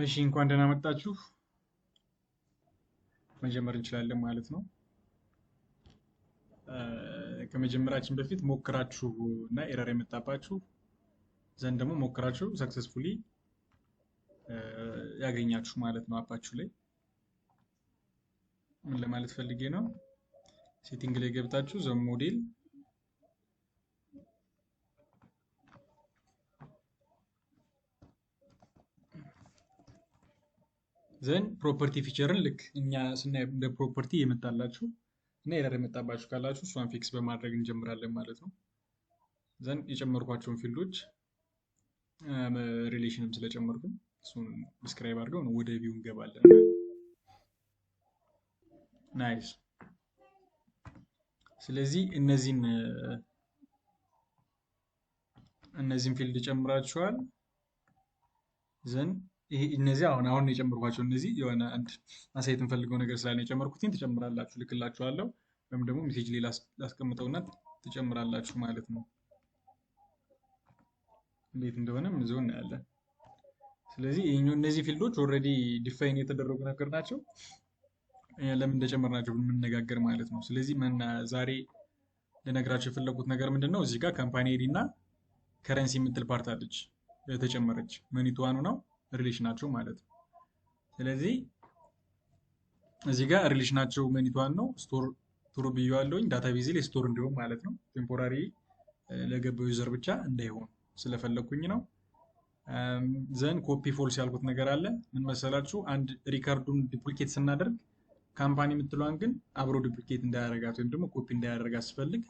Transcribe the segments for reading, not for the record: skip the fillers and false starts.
እሺ እንኳን ደህና መጣችሁ። መጀመር እንችላለን ማለት ነው። ከመጀመራችን በፊት ሞክራችሁ እና ኤረር የመጣባችሁ ዘንድ ደግሞ ሞክራችሁ ሰክሰስፉሊ ያገኛችሁ ማለት ነው አፓችሁ ላይ ምን ለማለት ፈልጌ ነው። ሴቲንግ ላይ ገብታችሁ ዘ ሞዴል ዘን ፕሮፐርቲ ፊቸርን ልክ እኛ ስናይ እንደ ፕሮፐርቲ የመጣላችሁ እና ኤረር የመጣባችሁ ካላችሁ እሷን ፊክስ በማድረግ እንጀምራለን ማለት ነው። ዘን የጨመርኳቸውን ፊልዶች ሪሌሽንም ስለጨመርኩኝ እሱን ዲስክራይብ አድርገው ነው ወደ ቪው እንገባለን። ናይስ። ስለዚህ እነዚህን ፊልድ ጨምራችኋል። ዘን እነዚህ አሁን የጨመርኳቸው እነዚህ የሆነ አንድ ማሳየት እንፈልገው ነገር ስላለ የጨመርኩትን ትጨምራላችሁ፣ ልክላችኋለሁ ወይም ደግሞ ሜሴጅ ላይ ላስቀምጠውና ትጨምራላችሁ ማለት ነው። እንዴት እንደሆነም እዚሁ እናያለን። ስለዚህ እነዚህ ፊልዶች ኦልሬዲ ዲፋይን የተደረጉ ነገር ናቸው። ለምን እንደጨመርናቸው የምንነጋገር ማለት ነው። ስለዚህ ዛሬ ልነግራቸው የፈለጉት ነገር ምንድን ነው? እዚህ ጋር ካምፓኒ አይዲ እና ከረንሲ የምትል ፓርት አለች የተጨመረች መኒቷኑ ነው ሪሌሽናቸው ማለት ነው። ስለዚህ እዚህ ጋር ሪሌሽናቸው መኒቷን ነው ስቶር ቱሩ ብዬዋለሁኝ ዳታቤዝ ላይ ስቶር እንዲሆን ማለት ነው። ቴምፖራሪ ለገባው ዩዘር ብቻ እንዳይሆን ስለፈለኩኝ ነው። ዘን ኮፒ ፎልስ ያልኩት ነገር አለ። ምን መሰላችሁ? አንድ ሪካርዱን ዱፕሊኬት ስናደርግ ካምፓኒ የምትለዋን ግን አብሮ ዱፕሊኬት እንዳያደርጋት ወይም ደግሞ ኮፒ እንዳያደርጋት ስፈልግ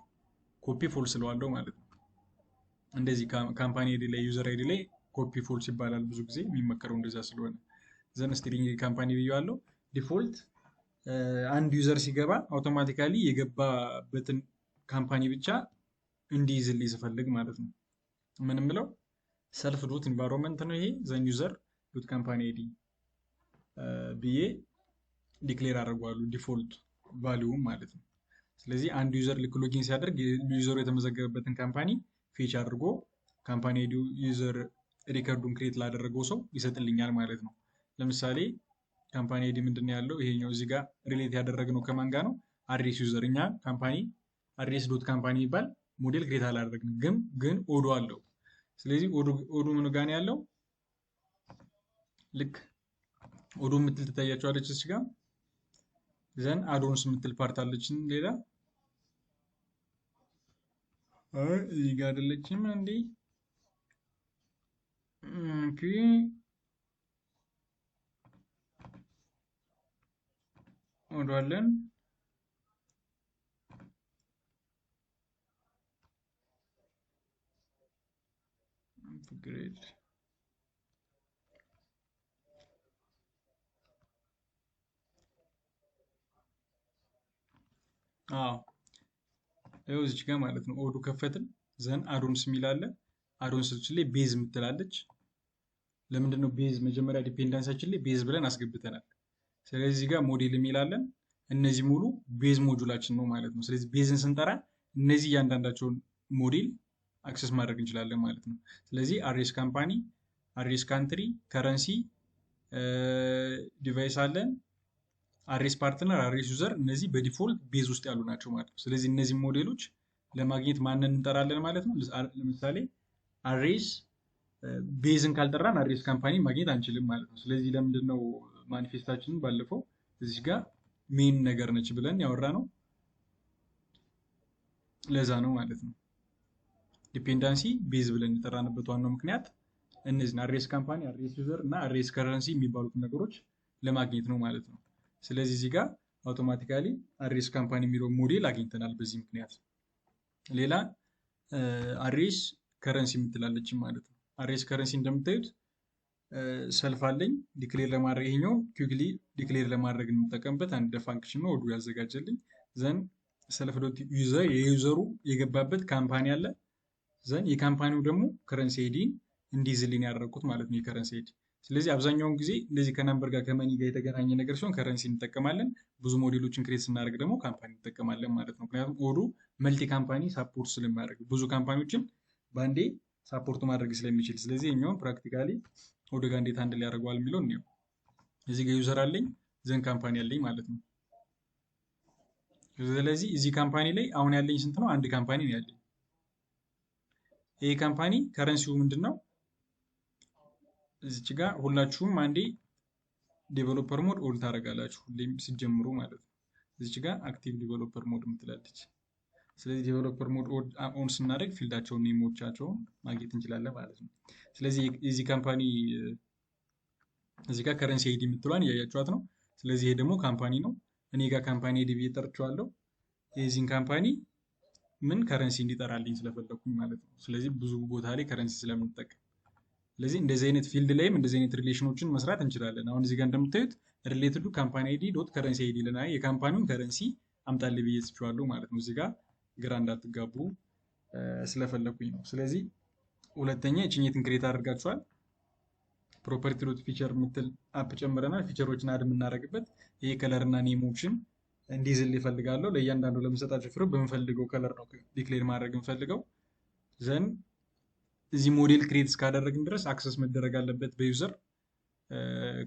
ኮፒ ፎልስ ስለዋለሁ ማለት ነው። እንደዚህ ካምፓኒ አይዲ ላይ ዩዘር አይዲ ላይ ኮፒ ፎልስ ይባላል ብዙ ጊዜ የሚመከረው እንደዛ ስለሆነ። ዘን ስቲሪንግ ካምፓኒ ብዬዋለሁ። ዲፎልት አንድ ዩዘር ሲገባ አውቶማቲካሊ የገባበትን ካምፓኒ ብቻ እንዲይዝልኝ ስፈልግ ማለት ነው። ምን ምለው ሰልፍ ዶት ኢንቫይሮንመንት ነው ይሄ። ዘን ዩዘር ዶት ካምፓኒ አይዲ ብዬ ዲክሌር አድርገዋለሁ ዲፎልት ቫሊዩም ማለት ነው። ስለዚህ አንድ ዩዘር ልክ ሎጊን ሲያደርግ ዩዘሩ የተመዘገበበትን ካምፓኒ ፌች አድርጎ ካምፓኒ አይዲ ዩዘር ሪከርዱን ክሬት ላደረገው ሰው ይሰጥልኛል ማለት ነው። ለምሳሌ ካምፓኒ አይዲ ምንድነው ያለው? ይሄኛው እዚህ ጋር ሪሌት ያደረግነው ከማን ጋር ነው? አድሬስ ዩዘር። እኛ ካምፓኒ አድሬስ ዶት ካምፓኒ ይባል ሞዴል ክሬት አላደረግንም፣ ግን ኦዶ አለው። ስለዚህ ኦዶ ምን ጋር ነው ያለው? ልክ ኦዶ የምትል ትታያቸዋለች እዚህ ጋር። ዘን አዶንስ የምትል ፓርት አለችን ሌላ እዚህ ጋር አይደለችም እንዴ? ኦኬ ወደዋለን። ግሬድ ይኸው እዚች ጋር ማለት ነው። ኦዱ ከፈትን። ዘን አዶንስ የሚል አለ። አዶንስ ላይ ቤዝ የምትላለች። ለምንድን ነው ቤዝ? መጀመሪያ ዲፔንደንሳችን ላይ ቤዝ ብለን አስገብተናል። ስለዚህ እዚህ ጋር ሞዴል የሚላለን እነዚህ ሙሉ ቤዝ ሞጁላችን ነው ማለት ነው። ስለዚህ ቤዝን ስንጠራ እነዚህ እያንዳንዳቸውን ሞዴል አክሰስ ማድረግ እንችላለን ማለት ነው። ስለዚህ አድሬስ ካምፓኒ፣ አድሬስ ካንትሪ፣ ከረንሲ፣ ዲቫይስ አለን፣ አድሬስ ፓርትነር፣ አድሬስ ዩዘር። እነዚህ በዲፎልት ቤዝ ውስጥ ያሉ ናቸው ማለት ነው። ስለዚህ እነዚህ ሞዴሎች ለማግኘት ማንን እንጠራለን ማለት ነው? ለምሳሌ አድሬስ ቤዝን ካልጠራን አድሬስ ካምፓኒ ማግኘት አንችልም ማለት ነው። ስለዚህ ለምንድን ነው ማኒፌስታችንን ባለፈው እዚህ ጋር ሜን ነገር ነች ብለን ያወራ ነው? ለዛ ነው ማለት ነው። ዲፔንዳንሲ ቤዝ ብለን የጠራንበት ዋናው ምክንያት እነዚህን አድሬስ ካምፓኒ፣ አድሬስ ዩዘር እና አድሬስ ከረንሲ የሚባሉትን ነገሮች ለማግኘት ነው ማለት ነው። ስለዚህ እዚህ ጋር አውቶማቲካሊ አድሬስ ካምፓኒ የሚለው ሞዴል አግኝተናል በዚህ ምክንያት። ሌላ አድሬስ ከረንሲ የምትላለች ማለት ነው። አድሬስ ከረንሲ እንደምታዩት ሰልፍ አለኝ ዲክሌር ለማድረግ ይሄኛው ኩዊክሊ ዲክሌር ለማድረግ የምንጠቀምበት አንድ ፋንክሽን ነው ወዱ ያዘጋጀልኝ። ዘን ሰልፍ ዶት ዩዘር የዩዘሩ የገባበት ካምፓኒ አለ። ዘን የካምፓኒው ደግሞ ከረንሲ አይዲን እንዲይዝልኝ ያደረኩት ማለት ነው የከረንሲ አይዲ። ስለዚህ አብዛኛውን ጊዜ እንደዚህ ከነምበር ጋር ከመኒ ጋር የተገናኘ ነገር ሲሆን ከረንሲ እንጠቀማለን። ብዙ ሞዴሎችን ክሬት ስናደርግ ደግሞ ካምፓኒ እንጠቀማለን ማለት ነው። ምክንያቱም ኦዱ መልቲ ካምፓኒ ሳፖርት ስለሚያደርግ ብዙ ካምፓኒዎችን በአንዴ ሳፖርት ማድረግ ስለሚችል፣ ስለዚህ የኛውን ፕራክቲካሊ ወደ ጋር እንዴት አንድ ሊያደርገዋል የሚለው ነው። እዚህ ጋር ዩዘር አለኝ ዘን ካምፓኒ አለኝ ማለት ነው። ስለዚህ እዚህ ካምፓኒ ላይ አሁን ያለኝ ስንት ነው? አንድ ካምፓኒ ነው ያለኝ። ይሄ ካምፓኒ ከረንሲው ምንድን ነው? እዚች ጋር ሁላችሁም አንዴ ዴቨሎፐር ሞድ ኦል ታደርጋላችሁ ሁሌም ሲጀምሩ ማለት ነው። እዚች ጋር አክቲቭ ዴቨሎፐር ሞድ የምትላለች። ስለዚህ ዴቨሎፐር ሞድ ኦን ስናደርግ ፊልዳቸውን ኔሞቻቸውን ማግኘት እንችላለን ማለት ነው። ስለዚህ የዚህ ካምፓኒ እዚህ ጋር ከረንሲ አይዲ የምትሏን እያያችኋት ነው። ስለዚህ ይሄ ደግሞ ካምፓኒ ነው። እኔ ጋር ካምፓኒ አይዲ ብዬ ጠርቼዋለሁ። የዚህን ካምፓኒ ምን ከረንሲ እንዲጠራልኝ ስለፈለኩኝ ማለት ነው። ስለዚህ ብዙ ቦታ ላይ ከረንሲ ስለምንጠቀም፣ ስለዚህ እንደዚህ አይነት ፊልድ ላይም እንደዚህ አይነት ሪሌሽኖችን መስራት እንችላለን። አሁን እዚህ ጋር እንደምታዩት ሪሌትዱ ካምፓኒ አይዲ ዶት ከረንሲ አይዲ ልና የካምፓኒውን ከረንሲ አምጣልኝ ብዬ ጽፌዋለሁ ማለት ነው። እዚህ ጋር ግራ እንዳትጋቡ ስለፈለኩኝ ነው። ስለዚህ ሁለተኛ የችኘትን ክሬት አድርጋችኋል። ፕሮፐርቲ ዶት ፊቸር የምትል አፕ ጨምረናል። ፊቸሮችን አድ የምናደርግበት ይሄ ከለር እና ኔሞችን እንዲይዝል ይፈልጋለሁ። ለእያንዳንዱ ለምሰጣቸው ፍሬ በምፈልገው ከለር ነው ዲክሌር ማድረግ እንፈልገው። ዘን እዚህ ሞዴል ክሬት እስካደረግን ድረስ አክሰስ መደረግ አለበት በዩዘር።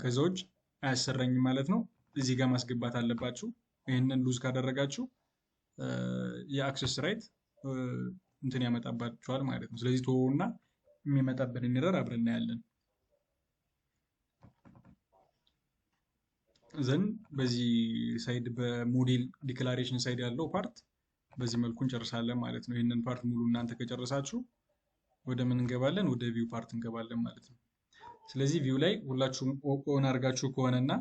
ከዛ ውጭ አያሰራኝም ማለት ነው። እዚህ ጋር ማስገባት አለባችሁ። ይህንን ሉዝ ካደረጋችሁ የአክሰስ ራይት እንትን ያመጣባችኋል ማለት ነው። ስለዚህ ቶና የሚመጣበትን ኤረር አብረን እናያለን። ዘን በዚህ ሳይድ በሞዴል ዲክላሬሽን ሳይድ ያለው ፓርት በዚህ መልኩ እንጨርሳለን ማለት ነው። ይህንን ፓርት ሙሉ እናንተ ከጨረሳችሁ ወደ ምን እንገባለን? ወደ ቪው ፓርት እንገባለን ማለት ነው። ስለዚህ ቪው ላይ ሁላችሁም ኦን አድርጋችሁ ከሆነና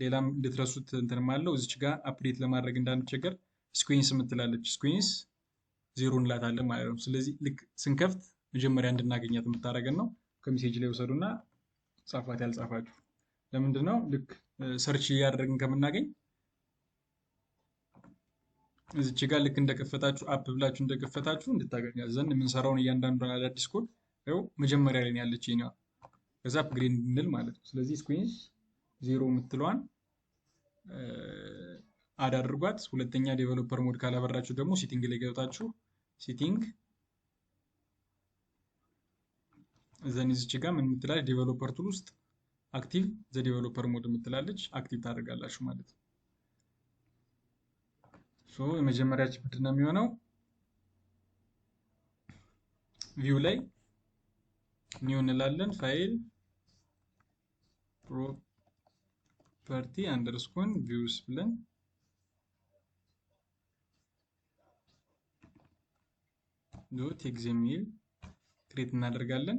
ሌላም እንድትረሱት እንትንም አለው እዚች ጋር አፕዴት ለማድረግ እንዳንቸገር ስኩዊንስ የምትላለች ስኩዊንስ 0 እንላታለን ማለት ነው። ስለዚህ ልክ ስንከፍት መጀመሪያ እንድናገኛት የምታደርገን ነው። ከሜሴጅ ላይ ወሰዱና ጻፏት ያልጻፋችሁ ለምንድን ነው? ልክ ሰርች እያደረግን ከምናገኝ እዚች ጋር ልክ እንደከፈታችሁ አፕ ብላችሁ እንደከፈታችሁ እንድታገኛት ዘንድ የምንሰራውን እያንዳንዱን አዳዲስ ኮድ ያው መጀመሪያ ላይ ያለች የኛዋ ከዛ አፕግሬድ እንድንል ማለት ነው። ስለዚህ ስኩዊንስ 0 የምትለዋን አድ አድርጓት። ሁለተኛ ዴቨሎፐር ሞድ ካላበራችሁ ደግሞ ሴቲንግ ላይ ገብታችሁ ሴቲንግ ዘን እዚች ጋር ምን የምትላለች ዴቨሎፐር ቱል ውስጥ አክቲቭ ዘ ዴቨሎፐር ሞድ የምትላለች አክቲቭ ታደርጋላችሁ ማለት ነው። ሶ የመጀመሪያችን ምንድን ነው የሚሆነው? ቪው ላይ ኒው እንላለን። ፋይል ፕሮፐርቲ አንደርስኮን ቪውስ ብለን ዶት ኤግዛሚል ክሬት እናደርጋለን።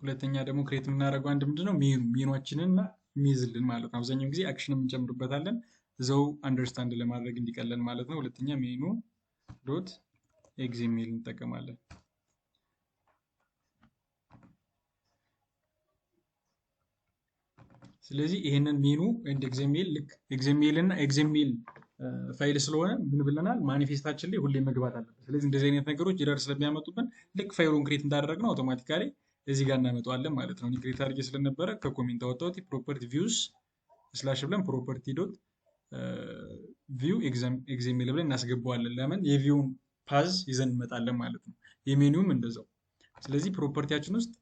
ሁለተኛ ደግሞ ክሬት የምናደርገው አንድ ምንድነው ሜኑችንን የሚይዝልን ማለት ነው። አብዛኛውን ጊዜ አክሽን እንጨምርበታለን እዛው አንደርስታንድ ለማድረግ እንዲቀለን ማለት ነው። ሁለተኛ ሜኑ ዶት ኤግዛሚል እንጠቀማለን። ስለዚህ ይሄንን ሜኑ ኤንድ ኤግዛሚል ልክ ኤግዛሚል እና ኤግዛሚል ፋይል ስለሆነ ምን ብለናል? ማኒፌስታችን ላይ ሁሌ መግባት አለበት። ስለዚህ እንደዚህ አይነት ነገሮች ኤረር ስለሚያመጡብን ልክ ፋይሉን ክሬት እንዳደረግነው አውቶማቲካሊ እዚህ ጋር እናመጣዋለን ማለት ነው። ክሬት አድርጌ ስለነበረ ከኮሜንት አወጣሁት። ፕሮፐርቲ ቪውስ ስላሽ ብለን ፕሮፐርቲ ዶት ቪው ኤግዛሚል ብለን እናስገባዋለን። ለምን? የቪውን ፓዝ ይዘን እንመጣለን ማለት ነው። የሜኑም እንደዛው። ስለዚህ ፕሮፐርቲያችን ውስጥ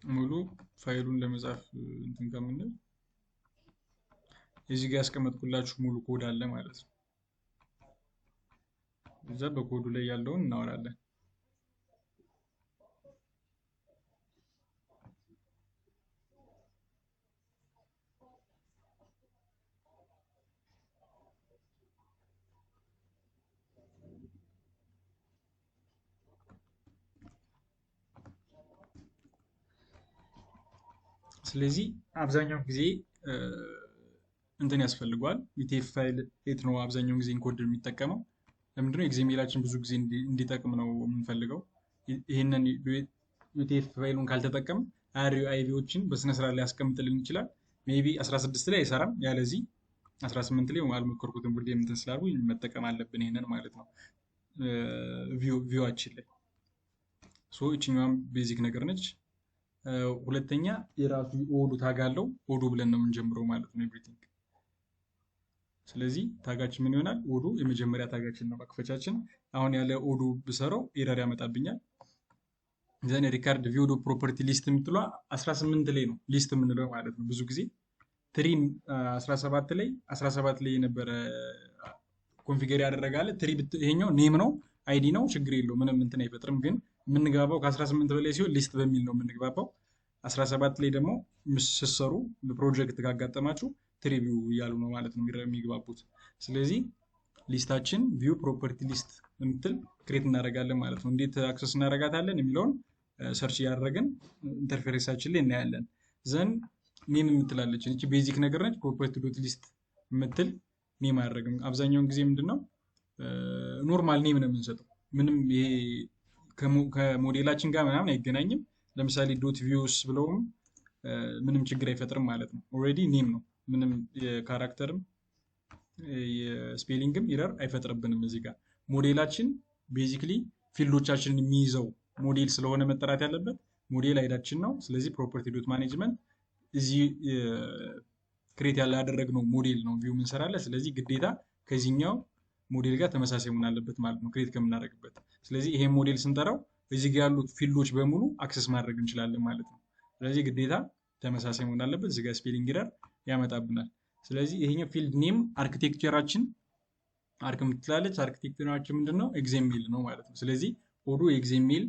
ሙሉ ፋይሉን ለመጻፍ እንትን ከምንል እዚህ ጋር ያስቀመጥኩላችሁ ሙሉ ኮድ አለ ማለት ነው። እዛ በኮዱ ላይ ያለውን እናወራለን። ስለዚህ አብዛኛው ጊዜ እንትን ያስፈልገዋል። ዩቲኤፍ ፋይል የት ነው አብዛኛው ጊዜ ኢንኮድ የሚጠቀመው? ለምንድነው? ኤግዛሚላችን ብዙ ጊዜ እንዲጠቅም ነው የምንፈልገው። ይህንን ዩቲኤፍ ፋይሉን ካልተጠቀም አሪው አይቪዎችን በስነስርዓት ላይ ያስቀምጥልን ይችላል። ሜይ ቢ 16 ላይ አይሰራም። ያለዚህ 18 ላይ አልሞከርኩትም። ውድ የምትን ስላሉ መጠቀም አለብን ይሄንን ማለት ነው ቪዋችን ላይ። ሶ ይችኛዋም ቤዚክ ነገር ነች። ሁለተኛ የራሱ ኦዱ ታግ አለው። ኦዱ ብለን ነው የምንጀምረው ማለት ነው ኤቭሪቲንግ። ስለዚህ ታጋችን ምን ይሆናል? ኦዱ የመጀመሪያ ታጋችን ነው መክፈቻችን። አሁን ያለ ኦዱ ብሰራው ኤረር ያመጣብኛል። ዘን ሪካርድ ቪው ፕሮፐርቲ ሊስት የምትሏ 18 ላይ ነው ሊስት የምንለው ማለት ነው። ብዙ ጊዜ ትሪን 17 ላይ የነበረ ኮንፊገር ያደረጋለ ትሪ ይሄኛው ኔም ነው አይዲ ነው ችግር የለው ምንም እንትን አይፈጥርም። ግን የምንግባባው ከ18 በላይ ሲሆን ሊስት በሚል ነው የምንግባባው። 17 ላይ ደግሞ ስትሰሩ ፕሮጀክት ካጋጠማችሁ ትሪቪው እያሉ ነው ማለት ነው የሚግባቡት። ስለዚህ ሊስታችን ቪው ፕሮፐርቲ ሊስት የምትል ክሬት እናደርጋለን ማለት ነው። እንዴት አክሰስ እናደርጋታለን የሚለውን ሰርች እያደረግን ኢንተርፌሬሳችን ላይ እናያለን። ዘን ኔም የምትላለች እቺ ቤዚክ ነገር ነች። ፕሮፐርቲ ዶት ሊስት የምትል ኔም አያደርግም። አብዛኛውን ጊዜ ምንድነው ኖርማል ኔም ነው የምንሰጠው። ምንም ይሄ ከሞዴላችን ጋር ምናምን አይገናኝም። ለምሳሌ ዶት ቪውስ ብለውም ምንም ችግር አይፈጥርም ማለት ነው። ኦልሬዲ ኔም ነው። ምንም የካራክተርም የስፔሊንግም ኢረር አይፈጥርብንም። እዚህ ጋር ሞዴላችን ቤዚክሊ ፊልዶቻችንን የሚይዘው ሞዴል ስለሆነ መጠራት ያለበት ሞዴል አይዳችን ነው። ስለዚህ ፕሮፐርቲ ዶት ማኔጅመንት እዚህ ክሬት ያደረግነው ሞዴል ነው ቪው እንሰራለን። ስለዚህ ግዴታ ከዚህኛው ሞዴል ጋር ተመሳሳይ መሆን አለበት ማለት ነው ክሬት ከምናደርግበት። ስለዚህ ይሄ ሞዴል ስንጠራው እዚህ ጋር ያሉት ፊልዶች በሙሉ አክሰስ ማድረግ እንችላለን ማለት ነው። ስለዚህ ግዴታ ተመሳሳይ መሆን አለበት። እዚህ ጋር ስፔሊንግ ኢረር ያመጣብናል። ስለዚህ ይሄኛው ፊልድ ኔም አርኪቴክቸራችን አርክ የምትላለች። አርኪቴክቸራችን ምንድነው ኤግዜሜል ነው ማለት ነው። ስለዚህ ኦዱ ኤግዜሜል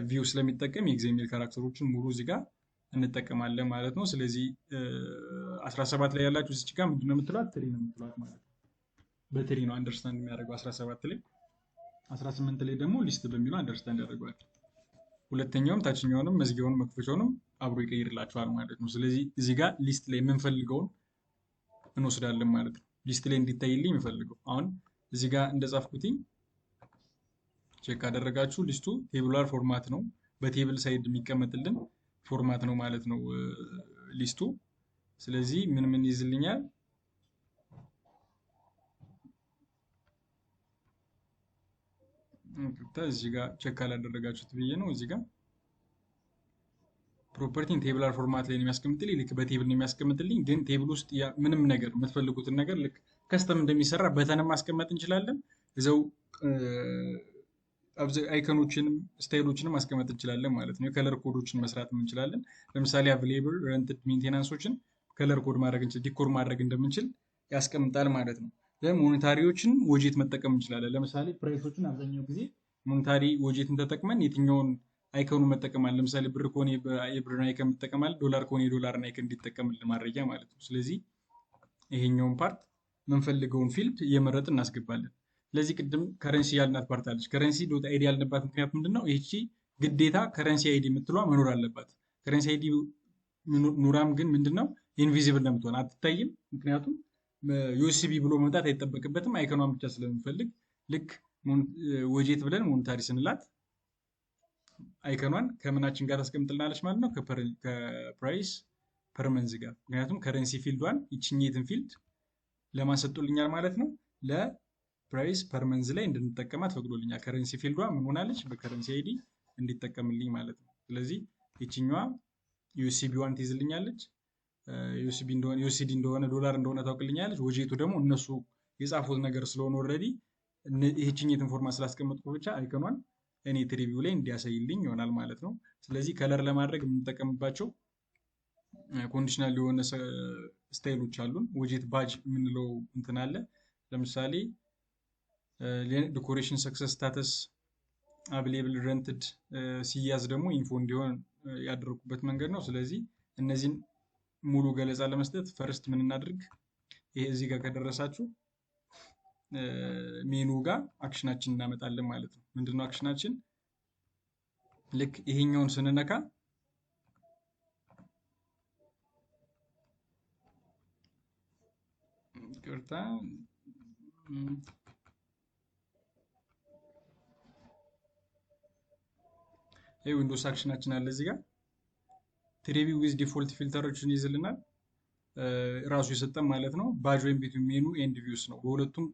ቪው ስለሚጠቀም የኤግዜሜል ካራክተሮችን ሙሉ እዚህ ጋር እንጠቀማለን ማለት ነው። ስለዚህ 17 ላይ ያላችሁ እዚህ ጋር ምንድነው የምትሏት ትሪ ነው የምትሏት ማለት ነው። በትሪ ነው አንደርስታንድ የሚያደርገው 17 ላይ። 18 ላይ ደግሞ ሊስት በሚለው አንደርስታንድ ያደርገዋል። ሁለተኛውም ታችኛውንም መዝጊያውንም መክፈቻውንም አብሮ ይቀይርላችኋል ማለት ነው። ስለዚህ እዚህ ጋር ሊስት ላይ የምንፈልገውን እንወስዳለን ማለት ነው። ሊስት ላይ እንዲታይልኝ የምፈልገው አሁን እዚህ ጋር እንደጻፍኩትኝ ቼክ ካደረጋችሁ ሊስቱ ቴብላር ፎርማት ነው። በቴብል ሳይድ የሚቀመጥልን ፎርማት ነው ማለት ነው ሊስቱ። ስለዚህ ምን ይዝልኛል? እዚህ ጋር ቼክ ካላደረጋችሁት ብዬ ነው። እዚህ ጋር ፕሮፐርቲን ቴብላር ፎርማት ላይ ነው የሚያስቀምጥልኝ። ልክ በቴብል ነው የሚያስቀምጥልኝ። ግን ቴብል ውስጥ ምንም ነገር የምትፈልጉትን ነገር ልክ ከስተም እንደሚሰራ በተንም ማስቀመጥ እንችላለን። እዛው አይከኖችንም ስታይሎችንም ማስቀመጥ እንችላለን ማለት ነው። የከለር ኮዶችን መስራት እንችላለን። ለምሳሌ አቬሌብል ረንትድ ሜንቴናንሶችን ከለር ኮድ ማድረግ እንችላለን፣ ዲኮር ማድረግ እንደምንችል ያስቀምጣል ማለት ነው። ሞኔታሪዎችን ወጄት መጠቀም እንችላለን። ለምሳሌ ፕራይሶችን አብዛኛው ጊዜ ሞኔታሪ ወጄትን ተጠቅመን የትኛውን አይከኑ መጠቀም አለ። ለምሳሌ ብር ከሆነ የብርን አይከን እንጠቀማለን፣ ዶላር ከሆነ የዶላርን አይከን እንዲጠቀምልን ማድረጊያ ማለት ነው። ስለዚህ ይሄኛውን ፓርት የምንፈልገውን ፊልድ እየመረጥን እናስገባለን። ለዚህ ቅድም ከረንሲ ያልናት ፓርት አለች። ከረንሲ ዶት አይዲ ያልንባት ምክንያት ምንድነው? ይህቺ ግዴታ ከረንሲ አይዲ የምትሏ መኖር አለባት። ከረንሲ አይዲ ኑራም ግን ምንድነው ኢንቪዚብል ነው የምትሆን፣ አትታይም። ምክንያቱም ዩኤስቢ ብሎ መምጣት አይጠበቅበትም። አይከኗን ብቻ ስለምንፈልግ ልክ ወጄት ብለን ሞኔታሪ ስንላት አይከኗን ከምናችን ጋር ታስቀምጥልናለች ማለት ነው፣ ከፕራይስ ፐርመንዝ ጋር። ምክንያቱም ከረንሲ ፊልዷን ይችኝትን ፊልድ ለማሰጡልኛል ማለት ነው፣ ለፕራይስ ፐርመንዝ ላይ እንድንጠቀማት ፈቅዶልኛል። ከረንሲ ፊልዷ ምን ሆናለች? በከረንሲ አይዲ እንዲጠቀምልኝ ማለት ነው። ስለዚህ ይችኛዋ ዩኤስቢዋን ትይዝልኛለች። ዩኤስዲ እንደሆነ ዶላር እንደሆነ ታውቅልኛለች። ወጄቱ ደግሞ እነሱ የጻፉት ነገር ስለሆነ ኦልሬዲ ይህችኝትን ፎርማት ስላስቀመጥኩ ብቻ አይከኗን እኔ ትሪቪው ላይ እንዲያሳይልኝ ይሆናል ማለት ነው። ስለዚህ ከለር ለማድረግ የምንጠቀምባቸው ኮንዲሽናል የሆነ ስታይሎች አሉን። ወጄት ባጅ የምንለው እንትን አለ። ለምሳሌ ዲኮሬሽን ሰክሰስ ስታተስ አቬሌብል ረንትድ ሲያዝ ደግሞ ኢንፎ እንዲሆን ያደረኩበት መንገድ ነው። ስለዚህ እነዚህን ሙሉ ገለጻ ለመስጠት ፈርስት ምን እናድርግ? ይሄ እዚህ ጋር ከደረሳችሁ ሜኑ ጋር አክሽናችን እናመጣለን ማለት ነው። ምንድነው አክሽናችን? ልክ ይሄኛውን ስንነካ ይቅርታ ይሄ ዊንዶውስ አክሽናችን አለ እዚህ ጋር ትሪቪው ዊዝ ዲፎልት ፊልተሮችን ይዝልናል ራሱ የሰጠን ማለት ነው። ባጅ ወይም ቢትዊን ሜኑ ኤንድ ቪውስ ነው። በሁለቱም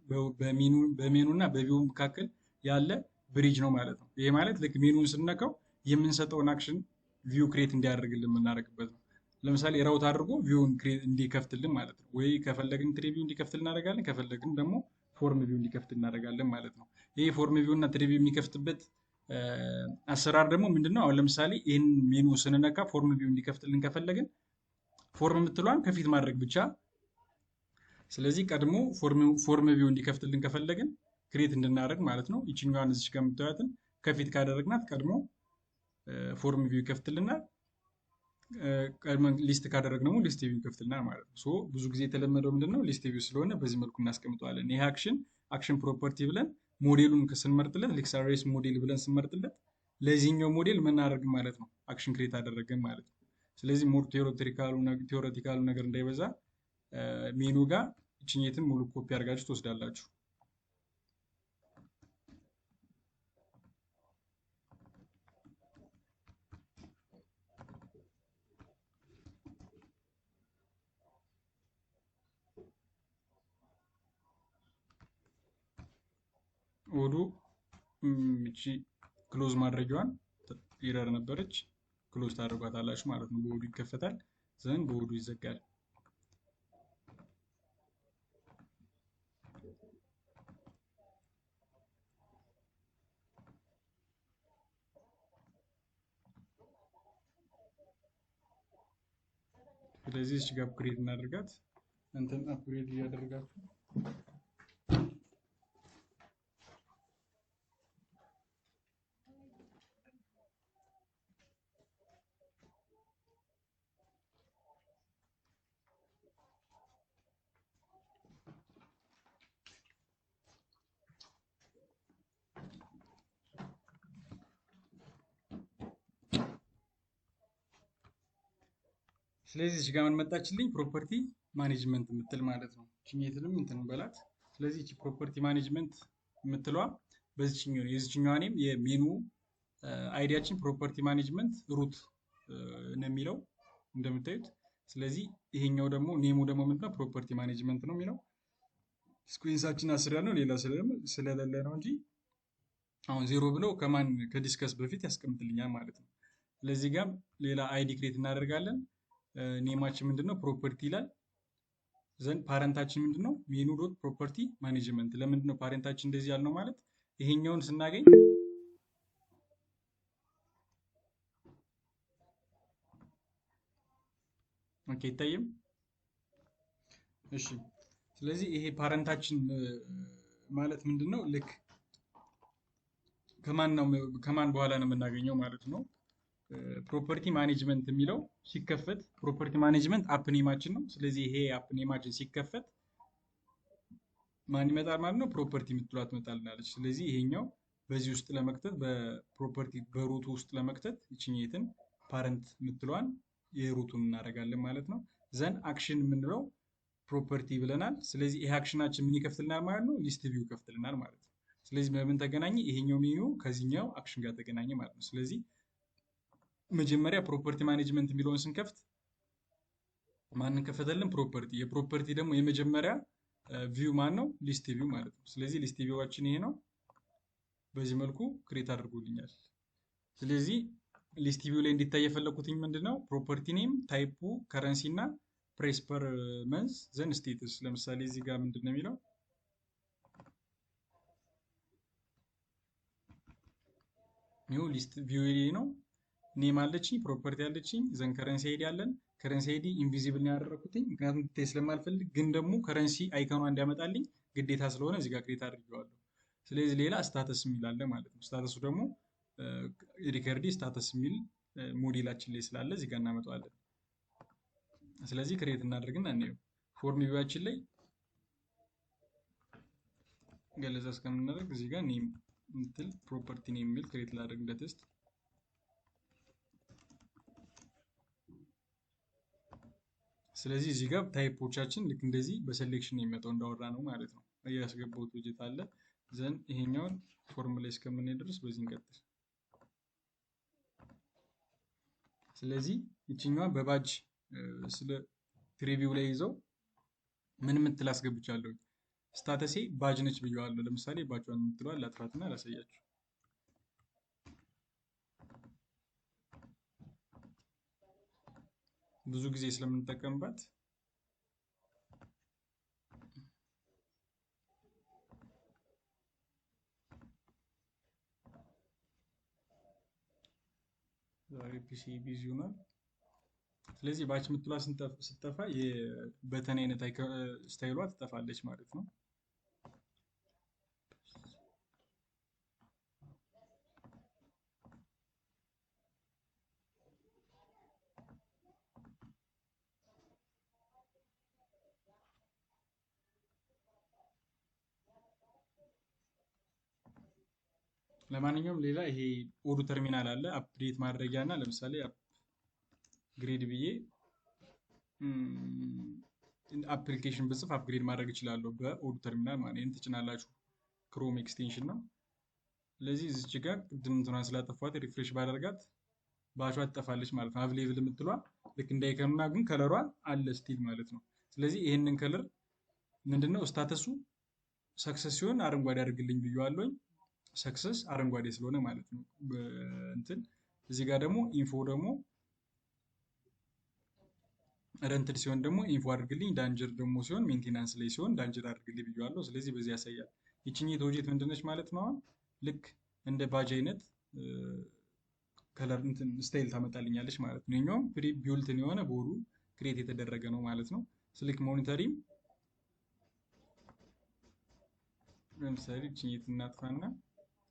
በሜኑ እና በቪው መካከል ያለ ብሪጅ ነው ማለት ነው። ይሄ ማለት ልክ ሜኑን ስንነካው የምንሰጠውን አክሽን ቪው ክሬት እንዲያደርግልን የምናደርግበት ነው። ለምሳሌ ራውት አድርጎ ቪውን እንዲከፍትልን ማለት ነው። ወይ ከፈለግን ትሪ ቪው እንዲከፍትልን እናደርጋለን፣ ከፈለግን ደግሞ ፎርም ቪው እንዲከፍት እናደርጋለን ማለት ነው። ይህ ፎርም ቪው እና ትሪ ቪው የሚከፍትበት አሰራር ደግሞ ምንድነው? አሁን ለምሳሌ ይህን ሜኑ ስንነካ ፎርም ቪው እንዲከፍትልን ከፈለግን ፎርም የምትሏን ከፊት ማድረግ ብቻ። ስለዚህ ቀድሞ ፎርም ቪው እንዲከፍትልን ከፈለግን ክሬት እንድናደርግ ማለት ነው። ይችኛዋን እዚች ጋር የምታዩትን ከፊት ካደረግናት ቀድሞ ፎርም ቪው ይከፍትልናል። ቀድመን ሊስት ካደረግ ደግሞ ሊስት ቪው ይከፍትልናል ማለት ነው። ሶ ብዙ ጊዜ የተለመደው ምንድነው? ሊስት ቪው ስለሆነ በዚህ መልኩ እናስቀምጠዋለን። ይህ አክሽን ፕሮፐርቲ ብለን ሞዴሉን ስንመርጥለት ሊክሳሬስ ሞዴል ብለን ስንመርጥለት ለዚህኛው ሞዴል ምናደርግ ማለት ነው? አክሽን ክሬት አደረገን ማለት ነው። ስለዚህ ሞር ቴዎሬቲካሉ ነገር እንዳይበዛ ሜኑ ጋር እችኘትን ሙሉ ኮፒ አድርጋችሁ ትወስዳላችሁ። ወዱ እቺ ክሎዝ ማድረጊዋን ኢረር ነበረች፣ ክሎዝ ታደርጓታላችሁ ማለት ነው። በወዱ ይከፈታል ዘንድ በወዱ ይዘጋል። ስለዚህ እዚህ ጋር አፕግሬድ እናደርጋት። እንትን አፕግሬድ እያደረጋችሁ ስለዚህ እዚህ ጋር ምን መጣችልኝ? ፕሮፐርቲ ማኔጅመንት የምትል ማለት ነው። ችኛትንም እንትን በላት። ስለዚህ እቺ ፕሮፐርቲ ማኔጅመንት የምትለዋ በዚህኛው ነው። የዚህኛው ኔም የሜኑ አይዲያችን ፕሮፐርቲ ማኔጅመንት ሩት ነው የሚለው እንደምታዩት። ስለዚህ ይሄኛው ደግሞ ኔሙ ደግሞ ምንድነው? ፕሮፐርቲ ማኔጅመንት ነው የሚለው። ስኩዌንሳችን 10 ያለው ሌላ ስለሌለ ነው እንጂ አሁን 0 ብለው ከዲስከስ በፊት ያስቀምጥልኛል ማለት ነው። ስለዚህ ጋር ሌላ አይዲ ክሬት እናደርጋለን። ኔማችን ምንድነው? ፕሮፐርቲ ይላል። ዘንድ ፓረንታችን ምንድነው? ሜኑ ዶት ፕሮፐርቲ ማኔጅመንት። ለምንድነው ፓረንታችን እንደዚህ ያልነው ማለት ይሄኛውን ስናገኝ ኦኬ ይታየም። እሺ ስለዚህ ይሄ ፓረንታችን ማለት ምንድነው? ልክ ከማን በኋላ ነው የምናገኘው ማለት ነው። ፕሮፐርቲ ማኔጅመንት የሚለው ሲከፈት ፕሮፐርቲ ማኔጅመንት አፕ ኔማችን ነው። ስለዚህ ይሄ አፕ ኔማችን ሲከፈት ማን ይመጣል ማለት ነው? ፕሮፐርቲ የምትሏ ትመጣልናለች። ስለዚህ ይሄኛው በዚህ ውስጥ ለመክተት በፕሮፐርቲ በሩቱ ውስጥ ለመክተት ይችኛትን ፓረንት የምትሏን የሩቱን እናደርጋለን ማለት ነው። ዘን አክሽን የምንለው ፕሮፐርቲ ብለናል። ስለዚህ ይሄ አክሽናችን ምን ይከፍትልናል ማለት ነው? ሊስት ቪው ይከፍትልናል ማለት ነው። ስለዚህ በምን ተገናኘ? ይሄኛው ሜኑ ከዚህኛው አክሽን ጋር ተገናኘ ማለት ነው። ስለዚህ መጀመሪያ ፕሮፐርቲ ማኔጅመንት የሚለውን ስንከፍት ማንን ከፈተልን? ፕሮፐርቲ። የፕሮፐርቲ ደግሞ የመጀመሪያ ቪው ማን ነው? ሊስት ቪው ማለት ነው። ስለዚህ ሊስት ቪዋችን ይሄ ነው። በዚህ መልኩ ክሬት አድርጎልኛል። ስለዚህ ሊስት ቪው ላይ እንዲታይ የፈለኩትኝ ምንድነው? ፕሮፐርቲ ኔም፣ ታይፑ፣ ከረንሲ እና ፕሬስ ፐር መንዝ ዘን ስቴትስ። ለምሳሌ እዚህ ጋር ምንድነው የሚለው? ኒው ሊስት ቪው ነው። ኔም አለችኝ፣ ፕሮፐርቲ አለችኝ፣ ዘን ከረንሲ አይዲ አለን። ከረንሲ አይዲ ኢንቪዚብል ነው ያደረኩትኝ ምክንያቱም እንድታይ ስለማልፈልግ፣ ግን ደግሞ ከረንሲ አይከኗ እንዲያመጣልኝ ግዴታ ስለሆነ እዚህ ጋር ክሬት አድርጌዋለሁ። ስለዚህ ሌላ ስታተስ የሚል አለ ማለት ነው። ስታተሱ ደግሞ ሪከርዲ ስታተስ የሚል ሞዴላችን ላይ ስላለ እዚህ ጋር እናመጣዋለን። ስለዚህ ክሬት እናደርግና እንየው። ፎርም ቪዋችን ላይ ገለጻ እስከምናደርግ እዚህ ጋር ኔም ምትል ፕሮፐርቲ ኔም የሚል ክሬት ላደርግ እንደ ቴስት። ስለዚህ እዚህ ጋር ታይፖቻችን ልክ እንደዚህ በሴሌክሽን የሚመጣው እንዳወራ ነው ማለት ነው። ያስገባሁት widget አለ። ዘን ይሄኛውን ፎርም ላይ እስከምንሄድ ድረስ በዚህ እንቀጥል። ስለዚህ ይችኛዋ በባጅ ስለ ትሪቪው ላይ ይዘው ምን ምትል አስገብቻለሁ። ስታተሴ ባጅ ነች ብየዋለሁ። ለምሳሌ ባጇን ምትለዋል ላጥፋትና ላሳያችሁ። ብዙ ጊዜ ስለምንጠቀምባት ዛሬ ፒሲ ቢዚ ሆኗል። ስለዚህ ባች የምትሏ ስትጠፋ የበተን አይነት ስታይሏ ትጠፋለች ማለት ነው። ለማንኛውም ሌላ ይሄ ኦዱ ተርሚናል አለ አፕዴት ማድረጊያ እና ለምሳሌ አፕግሬድ ብዬ አፕሊኬሽን ብጽፍ አፕግሬድ ማድረግ እችላለሁ በኦዱ ተርሚናል ማለት ነው። ትጭናላችሁ ክሮም ኤክስቴንሽን ነው። ስለዚህ እዚች ጋር ቅድም እንትኗን ስላጠፏት ሪፍሬሽ ባደርጋት ባቿ ትጠፋለች ማለት ነው። አቭሌብል የምትሏ ልክ እንዳይከኑና ግን ከለሯ አለ ስቲል ማለት ነው። ስለዚህ ይህንን ከለር ምንድነው ስታተሱ ሰክሰስ ሲሆን አረንጓዴ አድርግልኝ ብዬዋለሁኝ። ሰክሰስ አረንጓዴ ስለሆነ ማለት ነው። እንትን እዚህ ጋር ደግሞ ኢንፎ ደግሞ ረንትድ ሲሆን ደግሞ ኢንፎ አድርግልኝ፣ ዳንጀር ደግሞ ሲሆን ሜንቴናንስ ላይ ሲሆን ዳንጀር አድርግልኝ ብዬዋለሁ። ስለዚህ በዚህ ያሳያል። ይችኛት ኦብጀክት ምንድነች ማለት ነው? አሁን ልክ እንደ ባጅ አይነት ከለር እንትን ስታይል ታመጣልኛለች ማለት ነው። ይኸኛውም ፕሪ ቢውልትን የሆነ ቦሩ ክሬት የተደረገ ነው ማለት ነው። ስልክ ሞኒተሪም ለምሳሌ ይችኛት እናጥፋና